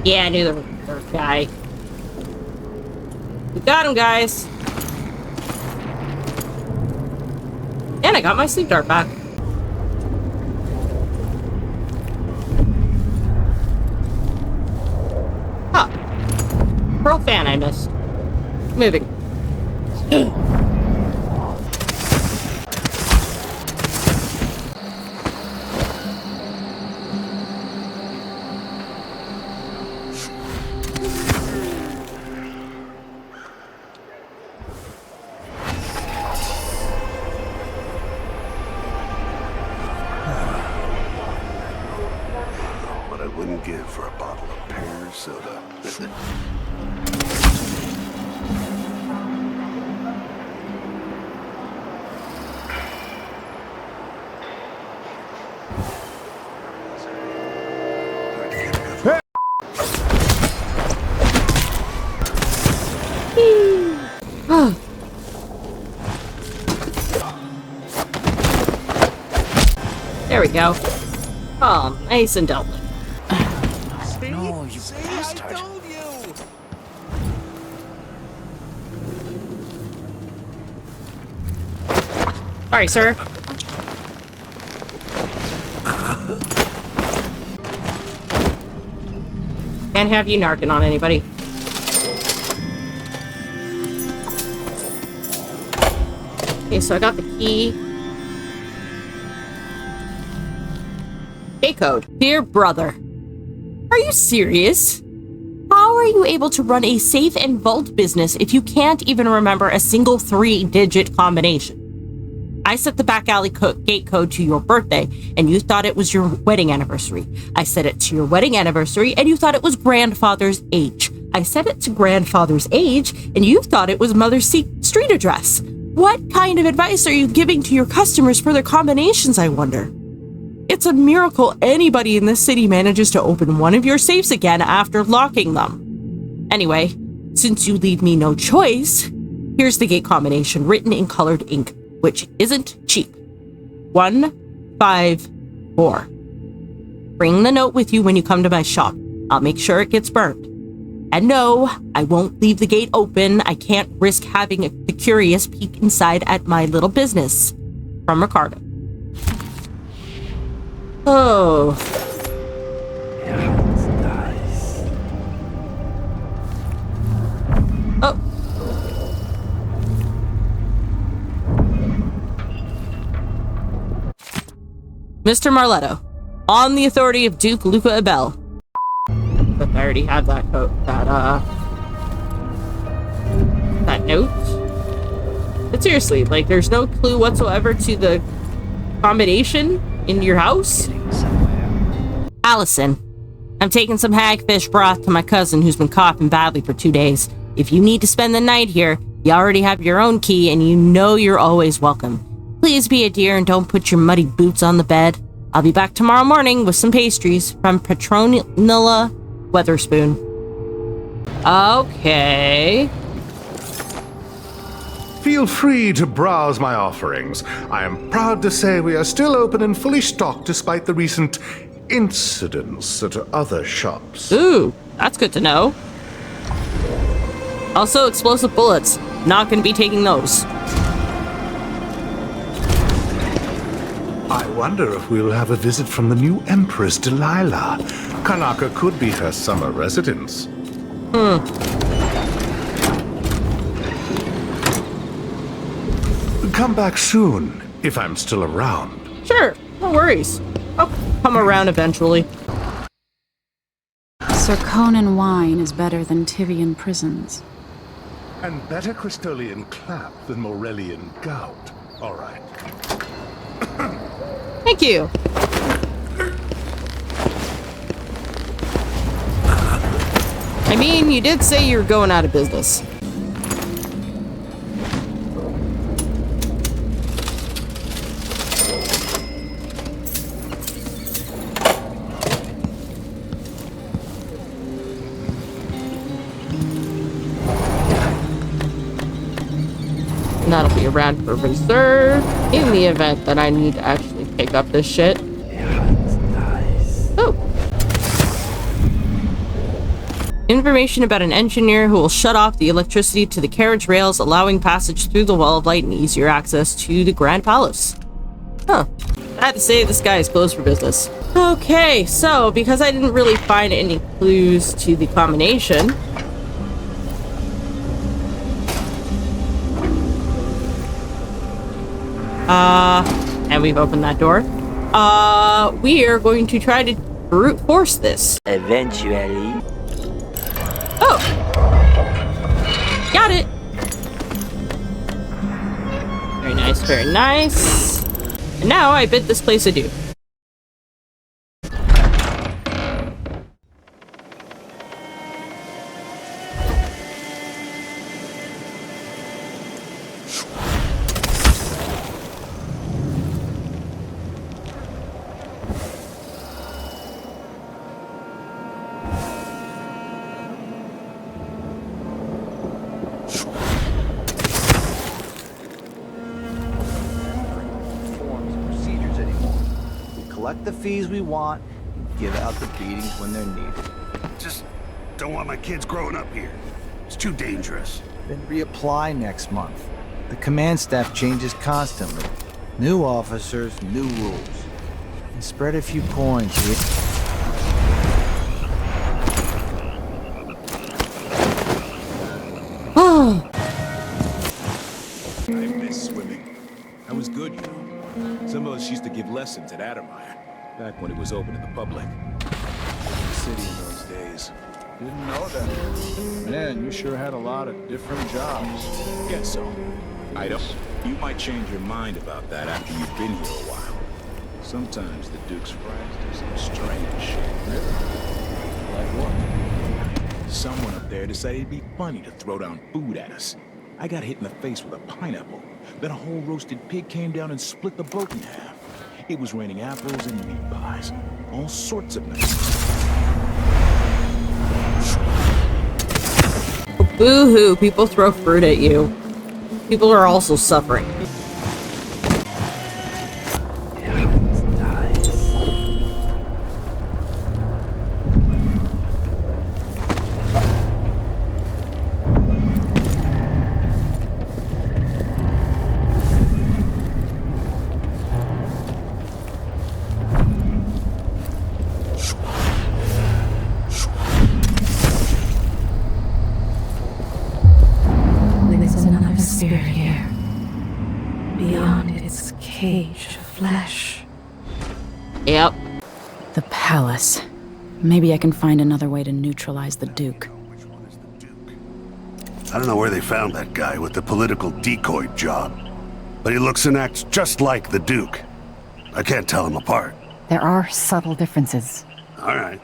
Yeah, I knew there was a third guy. We got him, guys. And I got my sleep dart back. Huh. Pearl fan I missed. Moving. What I wouldn't give for a bottle of pear soda. There we go. Oh, nice and dealt with. No, you bastard. I told you. Sorry, sir. Can't have you narking on anybody. Okay, so I got the key. Gate code. Dear brother, are you serious? How are you able to run a safe and vault business if you can't even remember a single 3-digit combination? I set the back alley gate code to your birthday, and you thought it was your wedding anniversary. I set it to your wedding anniversary, and you thought it was grandfather's age. I set it to grandfather's age, and you thought it was mother's street address. What kind of advice are you giving to your customers for their combinations, I wonder? It's a miracle anybody in this city manages to open one of your safes again after locking them. Anyway, since you leave me no choice, here's the gate combination written in colored ink, which isn't cheap. 154. Bring the note with you when you come to my shop. I'll make sure it gets burned. And no, I won't leave the gate open. I can't risk having the curious peek inside at my little business. From Ricardo. Oh. Yeah, it's nice. Oh. Mr. Marletto, on the authority of Duke Luca Abele. But I already have that that note. But seriously, like, there's no clue whatsoever to the combination in your house? Allison, I'm taking some hagfish broth to my cousin who's been coughing badly for 2 days. If you need to spend the night here, you already have your own key and you know you're always welcome. Please be a dear and don't put your muddy boots on the bed. I'll be back tomorrow morning with some pastries from Petronilla Weatherspoon. Okay. Feel free to browse my offerings. I am proud to say we are still open and fully stocked despite the recent incidents at other shops. Ooh, that's good to know. Also, explosive bullets. Not going to be taking those. I wonder if we'll have a visit from the new Empress Delilah. Karnaca could be her summer residence. Come back soon, if I'm still around. Sure, no worries. I'll come around eventually. Circonan wine is better than Tivian prisons. And better Crystolian clap than Morellian gout. All right. Thank you. I mean, you did say you were going out of business. And that'll be around for reserve in the event that I need to actually pick up this shit. Oh. Information about an engineer who will shut off the electricity to the carriage rails, allowing passage through the wall of light and easier access to the Grand Palace. Huh. I have to say, this guy is closed for business. Okay, so because I didn't really find any clues to the combination, and we've opened that door. We are going to try to brute force this. Eventually. Oh! Got it! Very nice, very nice. And now I bid this place adieu. Collect the fees we want, and give out the beatings when they're needed. Just don't want my kids growing up here. It's too dangerous. Then reapply next month. The command staff changes constantly. New officers, new rules. And spread a few coins here. Oh. I miss swimming. I was good, you know. Some of us used to give lessons at Addermire, back when it was open to the public. The city in those days. Didn't know that. Man, you sure had a lot of different jobs. Guess so. I don't. You might change your mind about that after you've been here a while. Sometimes the Duke's friends do some strange shit. Really? Like what? Someone up there decided it'd be funny to throw down food at us. I got hit in the face with a pineapple. Then a whole roasted pig came down and split the boat in half. It was raining apples and meat pies. All sorts of nice. Boo-hoo, people throw fruit at you. People are also suffering. Spirit here, beyond its cage of flesh. Yep. The palace. Maybe I can find another way to neutralize the Duke. I don't know where they found that guy with the political decoy job, but he looks and acts just like the Duke. I can't tell him apart. There are subtle differences. All right.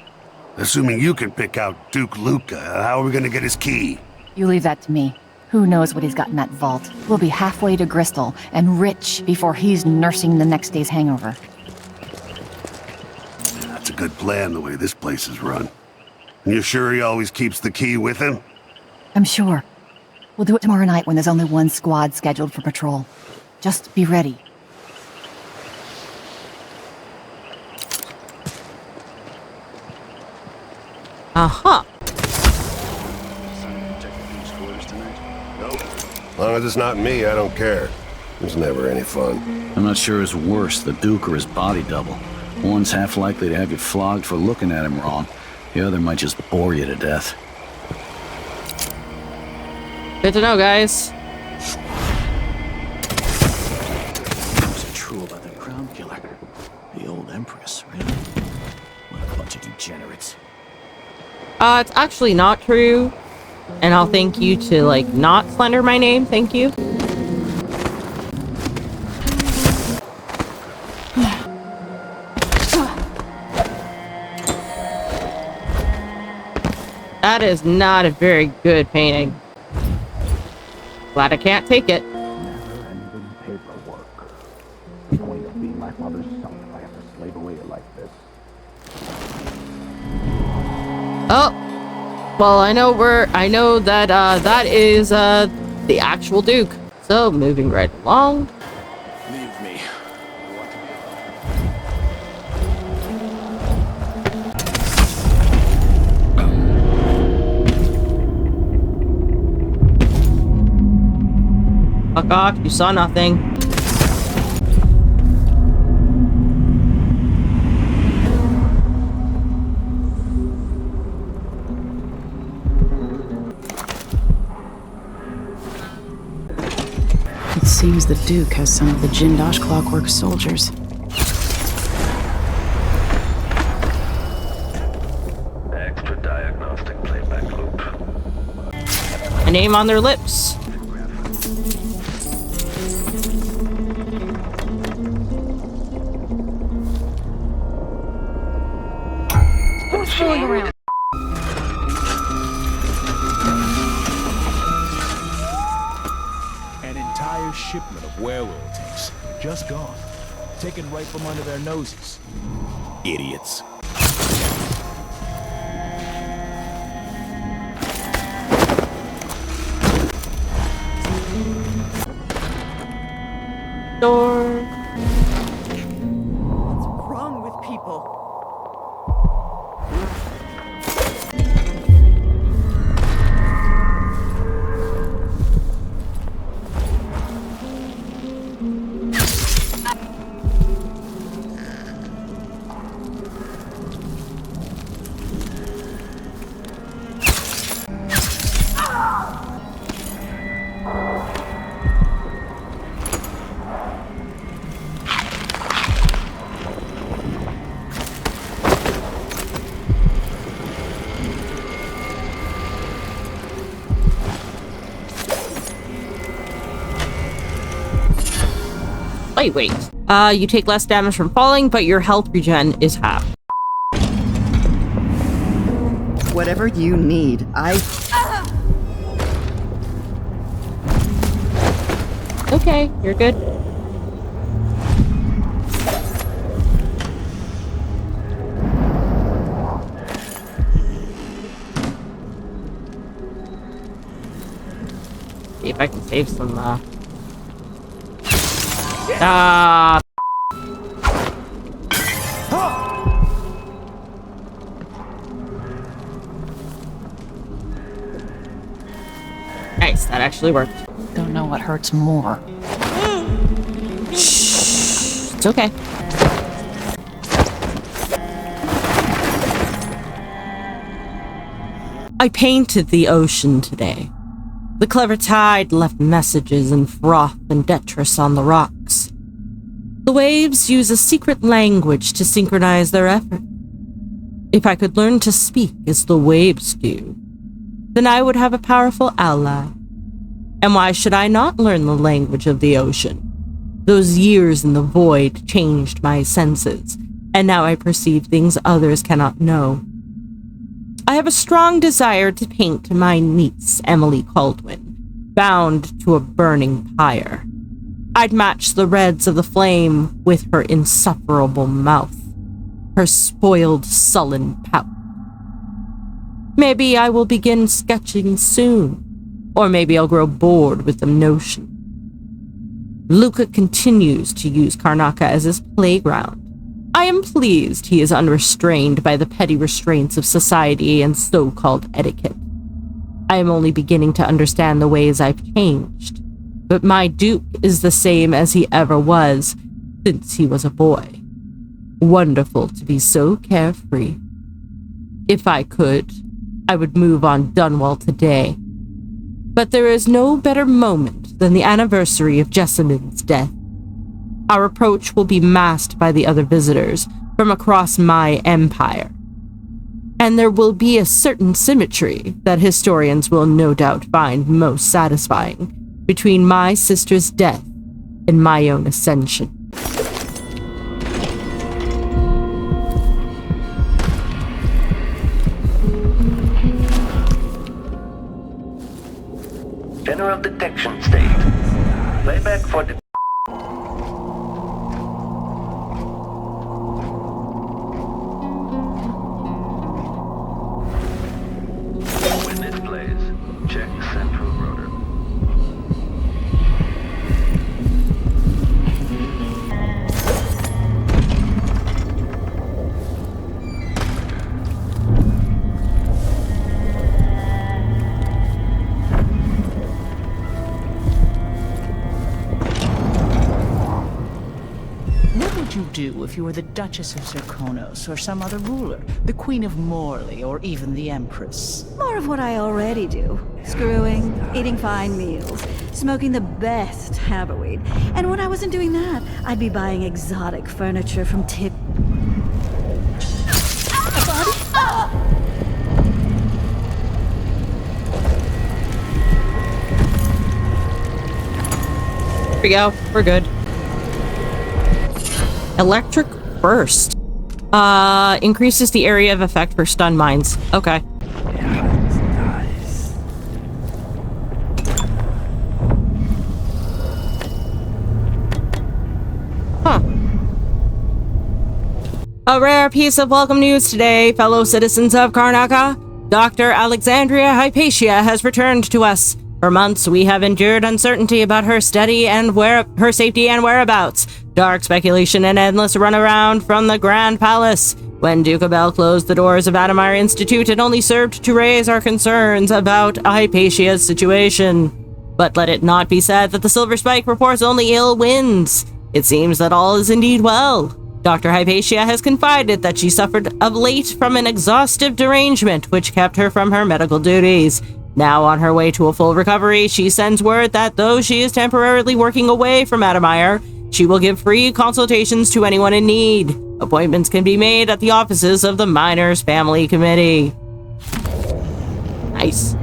Assuming you can pick out Duke Luca, how are we gonna get his key? You leave that to me. Who knows what he's got in that vault? We'll be halfway to Bristol and rich before he's nursing the next day's hangover. That's a good plan, the way this place is run. And you're sure he always keeps the key with him? I'm sure. We'll do it tomorrow night when there's only one squad scheduled for patrol. Just be ready. Uh-huh. As long as it's not me, I don't care. There's never any fun. I'm not sure it's worse, the Duke or his body double. One's half likely to have you flogged for looking at him wrong. The other might just bore you to death. Good to know, guys. Was it true about that crown killer? The old Empress, really? What a bunch of degenerates. It's actually not true. And I'll thank you to, like, not slander my name. Thank you. That is not a very good painting. Glad I can't take it. Never-ending paperwork. I'm going to be my father's son if I have to slave away like this. Oh, well, I know that that is the actual Duke. So moving right along. Leave me. Fuck off, you saw nothing. It seems the Duke has some of the Jindosh clockwork soldiers. Extra diagnostic playback loop. A name on their lips. Who's fooling around? An entire shipment of whale oil tanks. Just gone. Taken right from under their noses. Idiots. Door. What's wrong with people? Wait. You take less damage from falling, but your health regen is half. Whatever you need, Okay, you're good. See if I can save some, Nice, that actually worked. Don't know what hurts more. Shh, it's okay. I painted the ocean today. The clever tide left messages in froth and detritus on the rocks. The waves use a secret language to synchronize their effort. If I could learn to speak as the waves do, then I would have a powerful ally. And why should I not learn the language of the ocean? Those years in the void changed my senses, and now I perceive things others cannot know. I have a strong desire to paint my niece, Emily Kaldwin, bound to a burning pyre. I'd match the reds of the flame with her insufferable mouth, her spoiled, sullen pout. Maybe I will begin sketching soon, or maybe I'll grow bored with the notion. Luca continues to use Karnaca as his playground. I am pleased he is unrestrained by the petty restraints of society and so-called etiquette. I am only beginning to understand the ways I've changed, but my Duke is the same as he ever was since he was a boy. Wonderful to be so carefree. If I could, I would move on Dunwall today. But there is no better moment than the anniversary of Jessamyn's death. Our approach will be masked by the other visitors from across my empire. And there will be a certain symmetry that historians will no doubt find most satisfying between my sister's death and my own ascension. General detection state. Playback for the... When it plays, check central rotor. You do if you were the Duchess of Serkonos or some other ruler, the Queen of Morley or even the Empress? More of what I already do. Screwing, eating fine meals, smoking the best haberweed. And when I wasn't doing that, I'd be buying exotic furniture from tip... Here we go. We're good. Electric burst. Increases the area of effect for stun mines. Okay. Huh. A rare piece of welcome news today, fellow citizens of Karnaca. Dr. Alexandria Hypatia has returned to us. For months, we have endured uncertainty about her safety and whereabouts. Dark speculation and endless runaround from the Grand Palace. When Duke Abele closed the doors of Adamire Institute, it only served to raise our concerns about Hypatia's situation. But let it not be said that the Silver Spike reports only ill winds. It seems that all is indeed well. Dr. Hypatia has confided that she suffered of late from an exhaustive derangement, which kept her from her medical duties. Now on her way to a full recovery, she sends word that though she is temporarily working away from Adamire, she will give free consultations to anyone in need. Appointments can be made at the offices of the Miners Family Committee. Nice.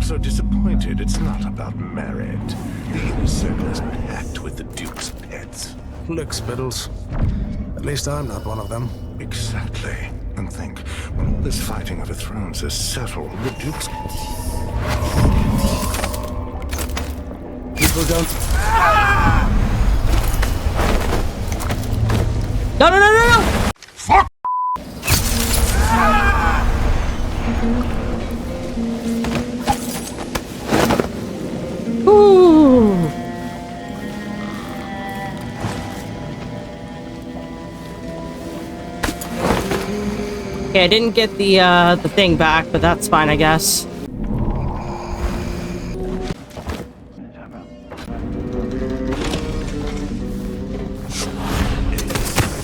So disappointed. It's not about merit. The inner circle is packed with the Duke's pets. Look, Spittles. At least I'm not one of them. Exactly. And think, when all this fighting over thrones is settled, the Duke's... People don't... No, no, no, no, no! Fuck! Ooh. Okay, I didn't get the thing back, but that's fine, I guess.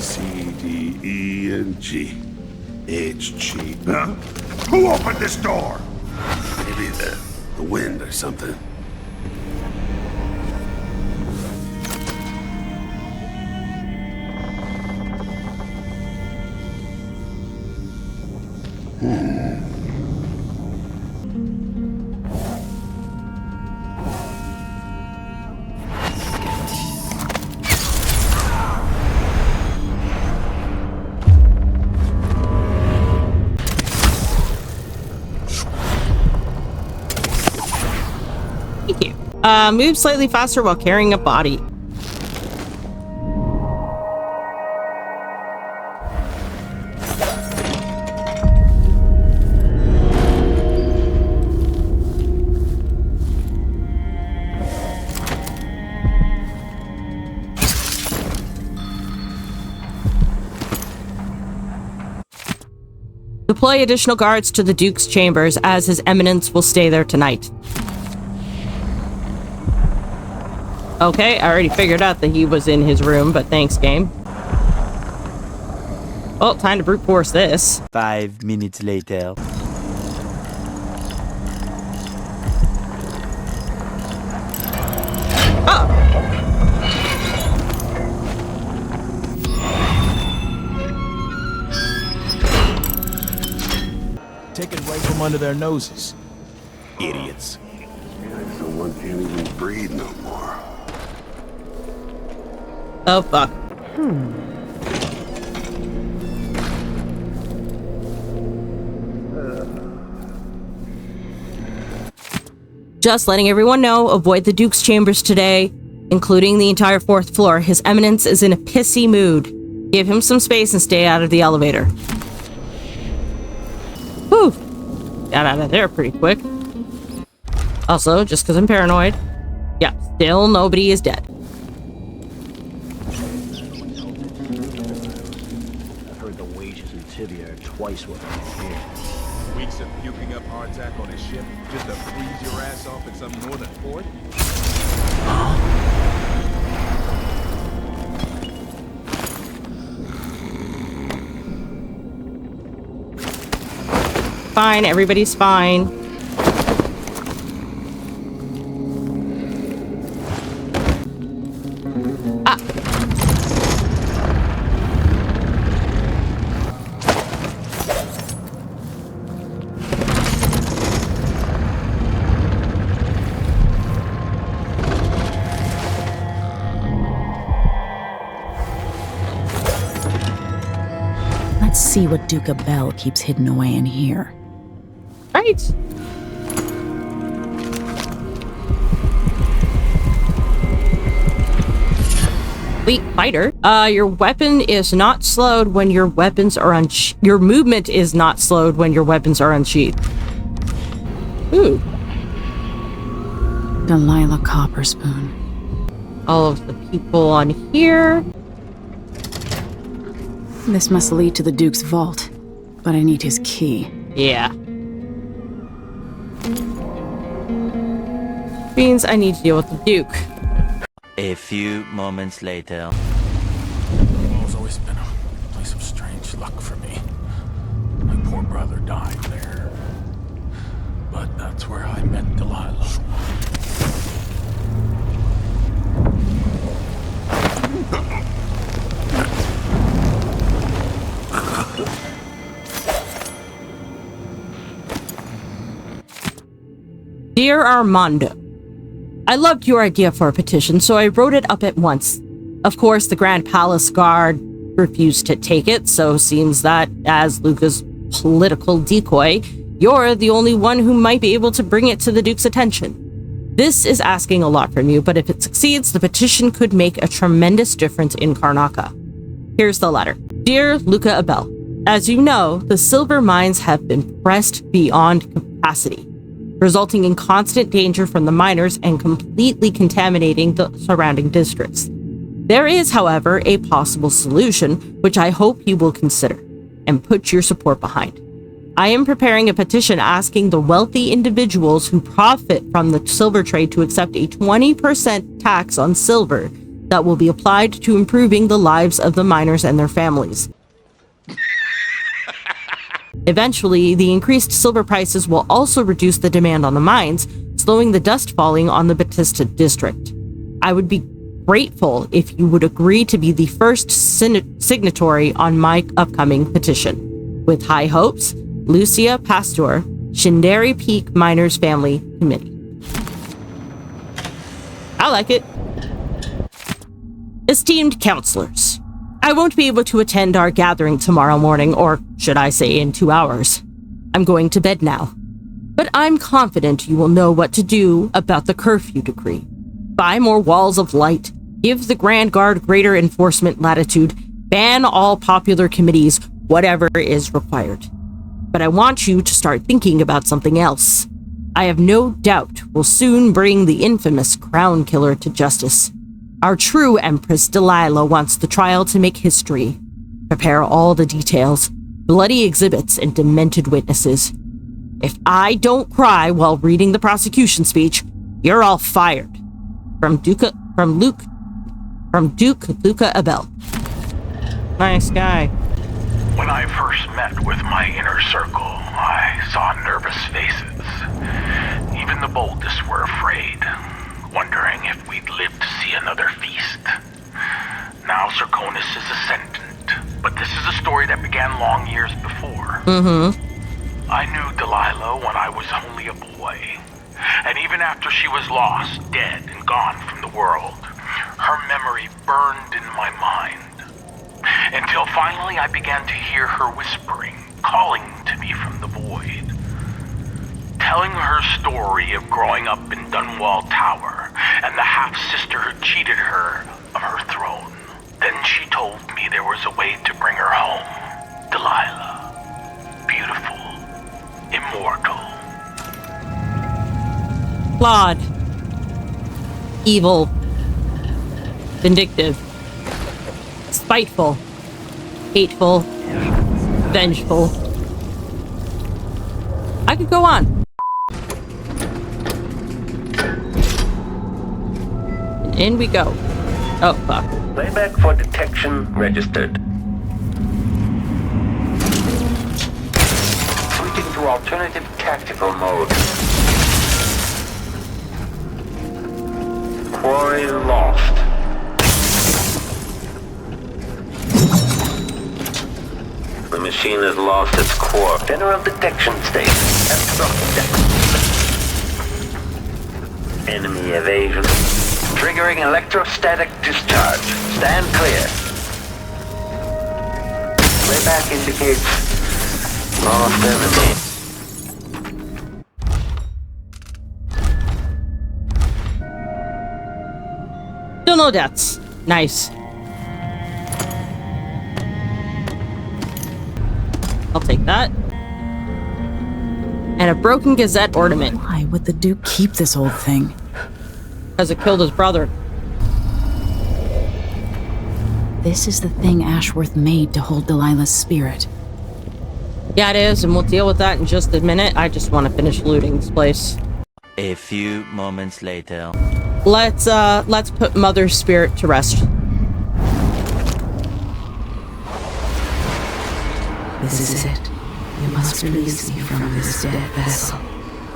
C, D, E, and G. H, G. Huh? Who opened this door? Maybe the wind or something. Thank you. Move slightly faster while carrying a body. Deploy additional guards to the Duke's chambers, as His Eminence will stay there tonight. Okay, I already figured out that he was in his room, but thanks, game. Well, time to brute force this. 5 minutes later. Take it right from under their noses. Idiots. Someone can't even breathe no more. Oh, fuck. Just letting everyone know, avoid the Duke's chambers today, including the entire 4th floor. His Eminence is in a pissy mood. Give him some space and stay out of the elevator. Whew. Got out of there pretty quick. Also, just because I'm paranoid, yeah, still nobody is dead. I've heard the wages in Tibia are twice what they here. Weeks of puking up hardtack on a ship just to freeze your ass off at some northern port? Fine, everybody's fine. Ah. Let's see what Duke Abele keeps hidden away in here. Right. Elite fighter. Your weapon is not slowed when your weapons are your movement is not slowed when your weapons are unsheathed. Ooh. Delilah Copperspoon. All of the people on here. This must lead to the Duke's vault, but I need his key. Yeah. Means I need to deal with the Duke. A few moments later. It's always been a place of strange luck for me. My poor brother died there. But that's where I met Delilah. Dear Armando, I loved your idea for a petition, so I wrote it up at once. Of course, the Grand Palace Guard refused to take it, so seems that, as Luca's political decoy, you're the only one who might be able to bring it to the Duke's attention. This is asking a lot from you, but if it succeeds, the petition could make a tremendous difference in Karnaca. Here's the letter. Dear Luca Abele, as you know, the silver mines have been pressed beyond capacity, resulting in constant danger from the miners and completely contaminating the surrounding districts. There is, however, a possible solution, which I hope you will consider and put your support behind. I am preparing a petition asking the wealthy individuals who profit from the silver trade to accept a 20% tax on silver that will be applied to improving the lives of the miners and their families. Eventually, the increased silver prices will also reduce the demand on the mines, slowing the dust falling on the Batista district. I would be grateful if you would agree to be the first signatory on my upcoming petition. With high hopes, Lucia Pastor, Shinderi Peak Miners Family Committee. I like it. Esteemed counselors, I won't be able to attend our gathering tomorrow morning, or should I say in 2 hours. I'm going to bed now. But I'm confident you will know what to do about the curfew decree. Buy more walls of light, give the Grand Guard greater enforcement latitude, ban all popular committees, whatever is required. But I want you to start thinking about something else. I have no doubt we'll soon bring the infamous Crown Killer to justice. Our true Empress Delilah wants the trial to make history. Prepare all the details. bloody exhibits, and demented witnesses. If I don't cry while reading the prosecution speech, you're all fired. From Duke Luca Abele. Nice guy. When I first met with my inner circle, I saw nervous faces. Even the boldest were afraid, wondering if we'd live to see another feast. Now Serkonos is ascendant, but this is a story that began long years before. I knew Delilah when I was only a boy, and even after she was lost, dead, and gone from the world, her memory burned in my mind. Until finally I began to hear her whispering, calling to me from the void. Telling her story of growing up in Dunwall Tower and the half-sister who cheated her of her throne. Then she told me there was a way to bring her home. Delilah. Beautiful. Immortal. Flawed. Evil. Vindictive. Spiteful. Hateful. Vengeful. I could go on. And in we go. Oh, fuck. Playback for detection registered. Switching to alternative tactical mode. Quarry lost. The machine has lost its core. General detection state. Obstructed. Enemy evasion. Triggering electrostatic discharge. Stand clear. Playback indicates lost enemy. Still no deaths. Nice. I'll take that. And a broken Gazette ornament. Why would the Duke keep this old thing? Because it killed his brother. This is the thing Ashworth made to hold Delilah's spirit. Yeah, it is, and we'll deal with that in just a minute. I just want to finish looting this place. A few moments later. Let's put Mother's spirit to rest. This is it. You must release me from this dead vessel.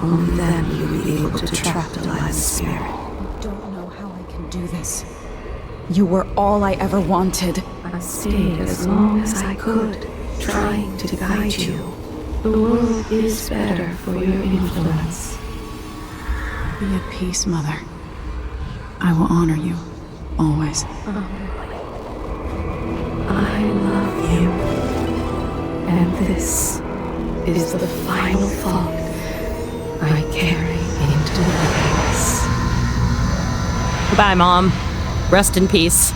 Only then will you be able to trap Delilah's spirit. I don't know how I can do this. You were all I ever wanted. I stayed as long as I could, trying to guide you. The world is better for your influence. Be at peace, Mother. I will honor you, always. I love you. And this is the final thought I carry into darkness. Goodbye, Mom. Rest in peace.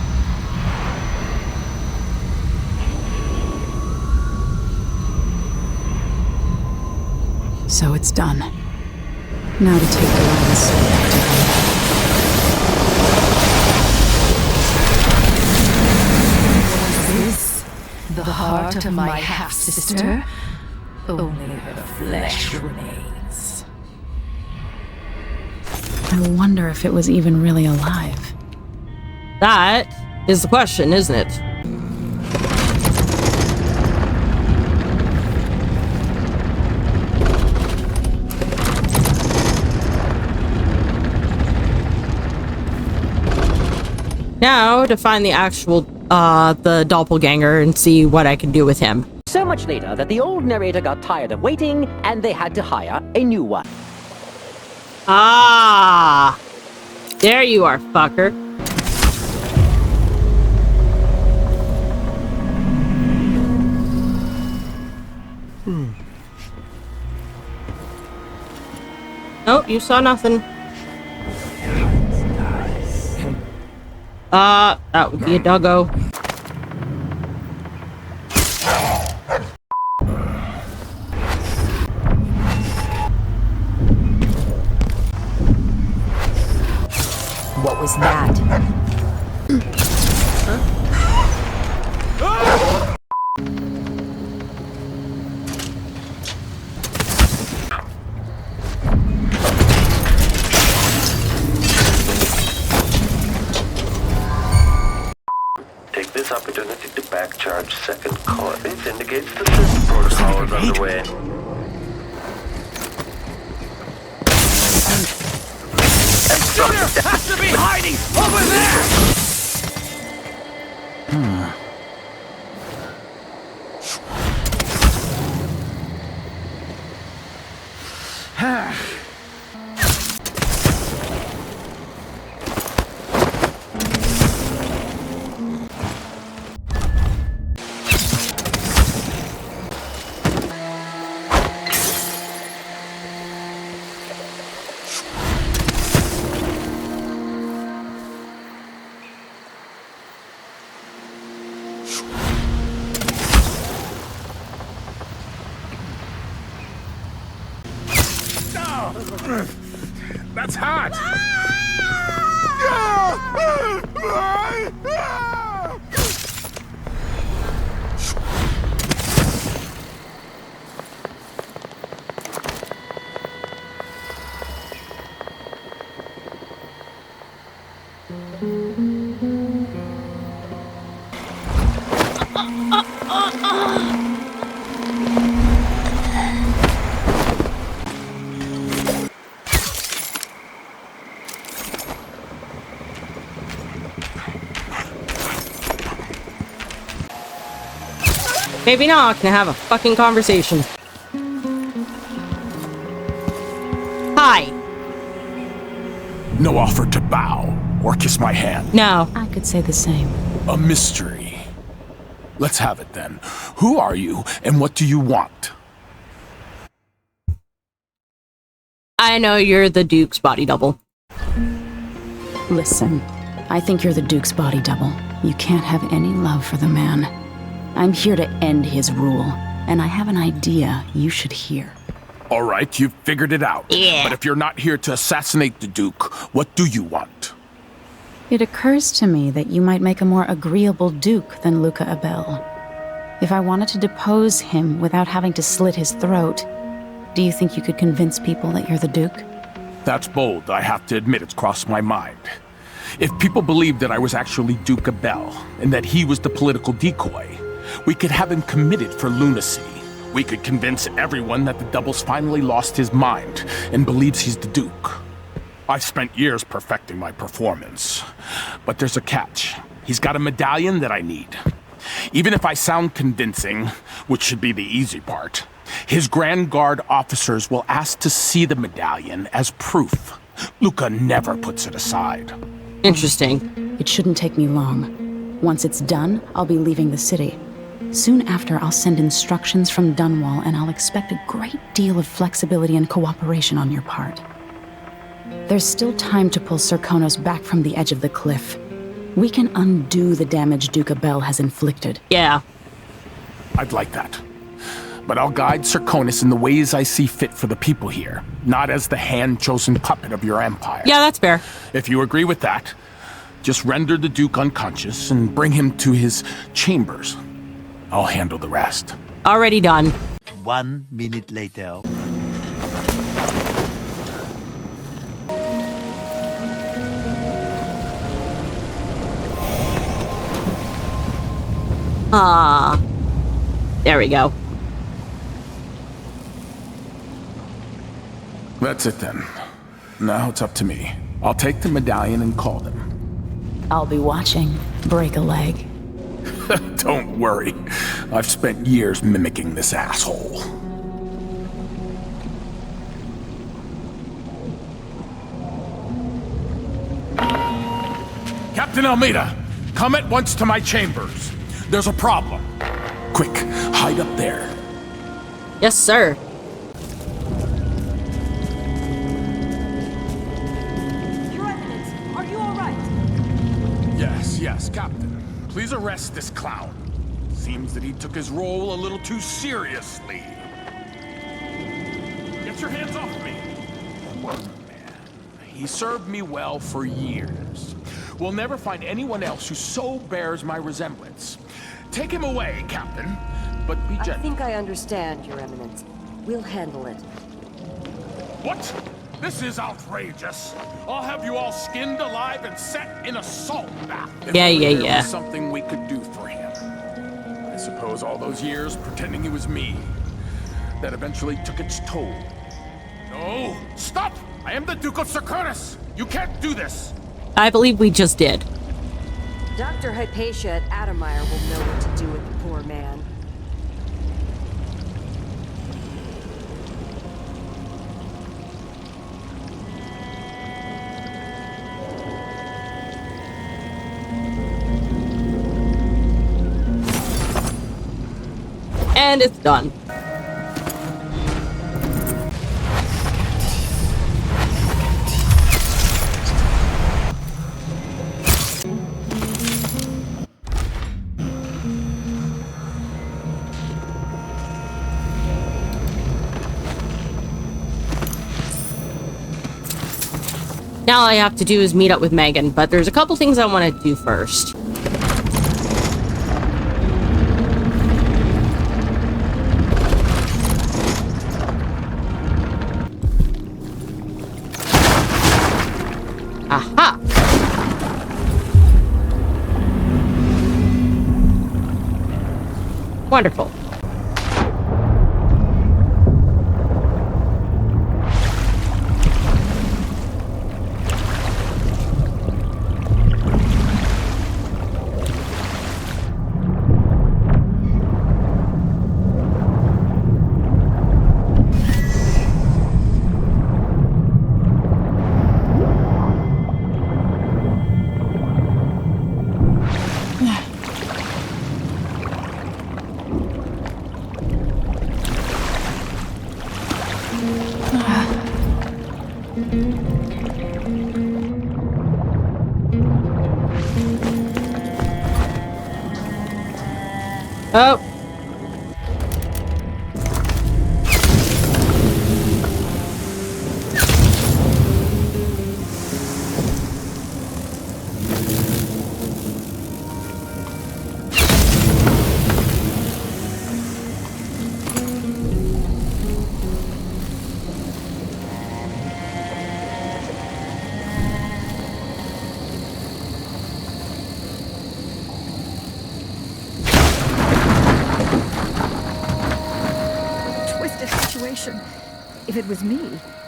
So it's done. Now to take Delilah's soul back to her. Was this the heart of my half-sister? Only the flesh remains. I wonder if it was even really alive. That is the question, isn't it? Now to find the actual, the doppelganger and see what I can do with him. So much later that the old narrator got tired of waiting and they had to hire a new one. Ah! There you are, fucker. Nope, you saw nothing. That would be a doggo. What was that? back-charge second court. This indicates the system protocol is underway. Shooter has to be hiding over there! That's hot! Maybe now I can have a fucking conversation. Hi. No offer to bow or kiss my hand. No. I could say the same. A mystery. Let's have it then. Who are you and what do you want? I know you're the Duke's body double. Listen, I think you're the Duke's body double. You can't have any love for the man. I'm here to end his rule, and I have an idea you should hear. All right, you've figured it out. Yeah. But if you're not here to assassinate the Duke, what do you want? It occurs to me that you might make a more agreeable Duke than Luca Abele. If I wanted to depose him without having to slit his throat, do you think you could convince people that you're the Duke? That's bold. I have to admit it's crossed my mind. If people believed that I was actually Duke Abele, and that he was the political decoy, we could have him committed for lunacy. We could convince everyone that the double's finally lost his mind and believes he's the Duke. I've spent years perfecting my performance. But there's a catch. He's got a medallion that I need. Even if I sound convincing, which should be the easy part, his Grand Guard officers will ask to see the medallion as proof. Luca never puts it aside. Interesting. It shouldn't take me long. Once it's done, I'll be leaving the city. Soon after, I'll send instructions from Dunwall, and I'll expect a great deal of flexibility and cooperation on your part. There's still time to pull Serkonos back from the edge of the cliff. We can undo the damage Duke Abele has inflicted. Yeah. I'd like that. But I'll guide Serkonos in the ways I see fit for the people here, not as the hand-chosen puppet of your empire. Yeah, that's fair. If you agree with that, just render the Duke unconscious and bring him to his chambers. I'll handle the rest. Already done. 1 minute later. Ah. There we go. That's it then. Now it's up to me. I'll take the medallion and call them. I'll be watching. Break a leg. Don't worry. I've spent years mimicking this asshole. Captain Almeida, come at once to my chambers. There's a problem. Quick, hide up there. Yes, sir. Your Eminence, are you all right? Yes, Captain. Please arrest this clown. Seems that he took his role a little too seriously. Get your hands off me. Man, he served me well for years. We'll never find anyone else who so bears my resemblance. Take him away, Captain, but be gentle. I think I understand, Your Eminence. We'll handle it. What? This is outrageous. I'll have you all skinned alive and set in a salt bath. Yeah. There was something we could do for him. suppose all those years pretending it was me that eventually took its toll. No! Stop! I am the Duke of Serkonos! You can't do this! I believe we just did. Dr. Hypatia at Adamire will know what to do with the poor man. And it's done. Now all I have to do is meet up with Megan, but there's a couple things I want to do first. Aha! Wonderful. Oh. If it was me,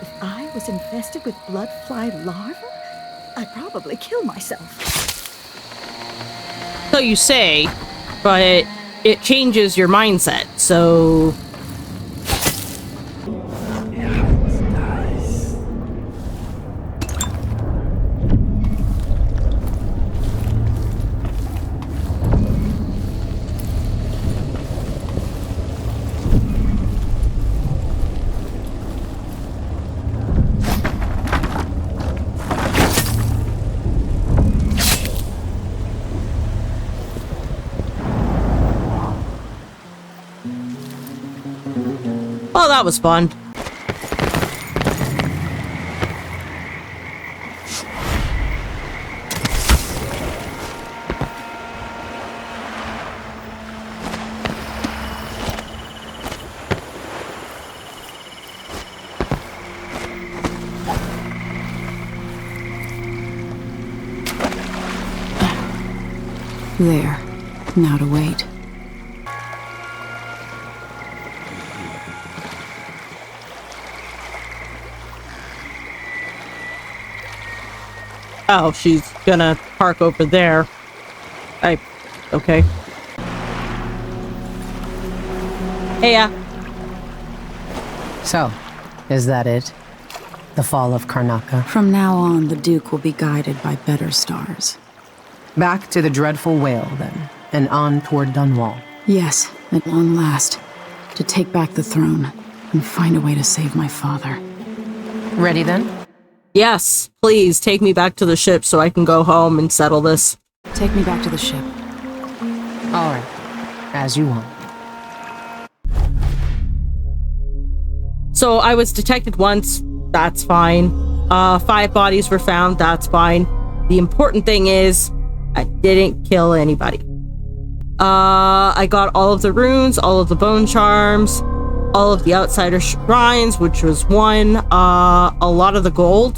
if I was infested with blood fly larvae, I'd probably kill myself. So you say, but it changes your mindset, so... Oh, that was fun. There. Now to wait. Oh, she's gonna park over there. Okay. Hey, So, is that it? The fall of Karnaca? From now on, the Duke will be guided by better stars. Back to the dreadful whale, then, and on toward Dunwall. Yes, at long last. To take back the throne, and find a way to save my father. Ready, then? Yes, please, take me back to the ship so I can go home and settle this. Take me back to the ship. All right. As you want. So I was detected once, that's fine. 5 bodies were found, that's fine. The important thing is, I didn't kill anybody. I got all of the runes, all of the bone charms, all of the outsider shrines, which was 1, a lot of the gold.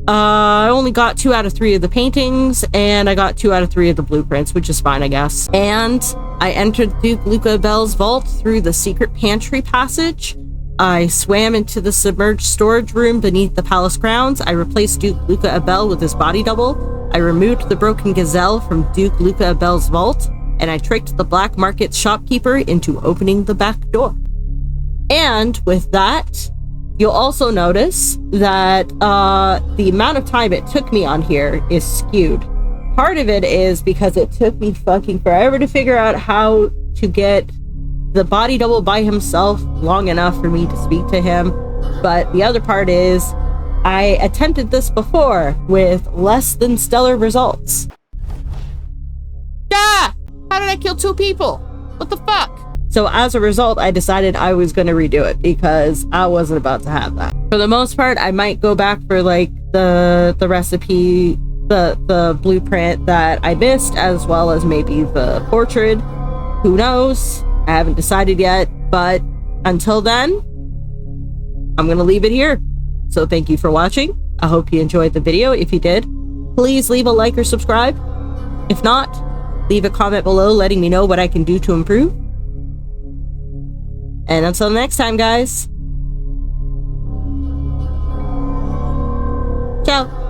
I only got 2 out of 3 of the paintings, and I got 2 out of 3 of the blueprints, which is fine, I guess. And I entered Duke Luca Abele's vault through the secret pantry passage. I swam into the submerged storage room beneath the palace grounds. I replaced Duke Luca Abele with his body double. I removed the broken gazelle from Duke Luca Abele's vault, and I tricked the black market shopkeeper into opening the back door. And with that, you'll also notice that the amount of time it took me on here is skewed. Part of it is because it took me fucking forever to figure out how to get the body double by himself long enough for me to speak to him. But the other part is I attempted this before with less than stellar results. Yeah! How did I kill 2 people? What the fuck? So as a result, I decided I was going to redo it because I wasn't about to have that. For the most part, I might go back for like the recipe, the blueprint that I missed, as well as maybe the portrait. Who knows? I haven't decided yet, but until then, I'm going to leave it here. So thank you for watching. I hope you enjoyed the video. If you did, please leave a like or subscribe. If not, leave a comment below letting me know what I can do to improve. And until next time, guys. Ciao.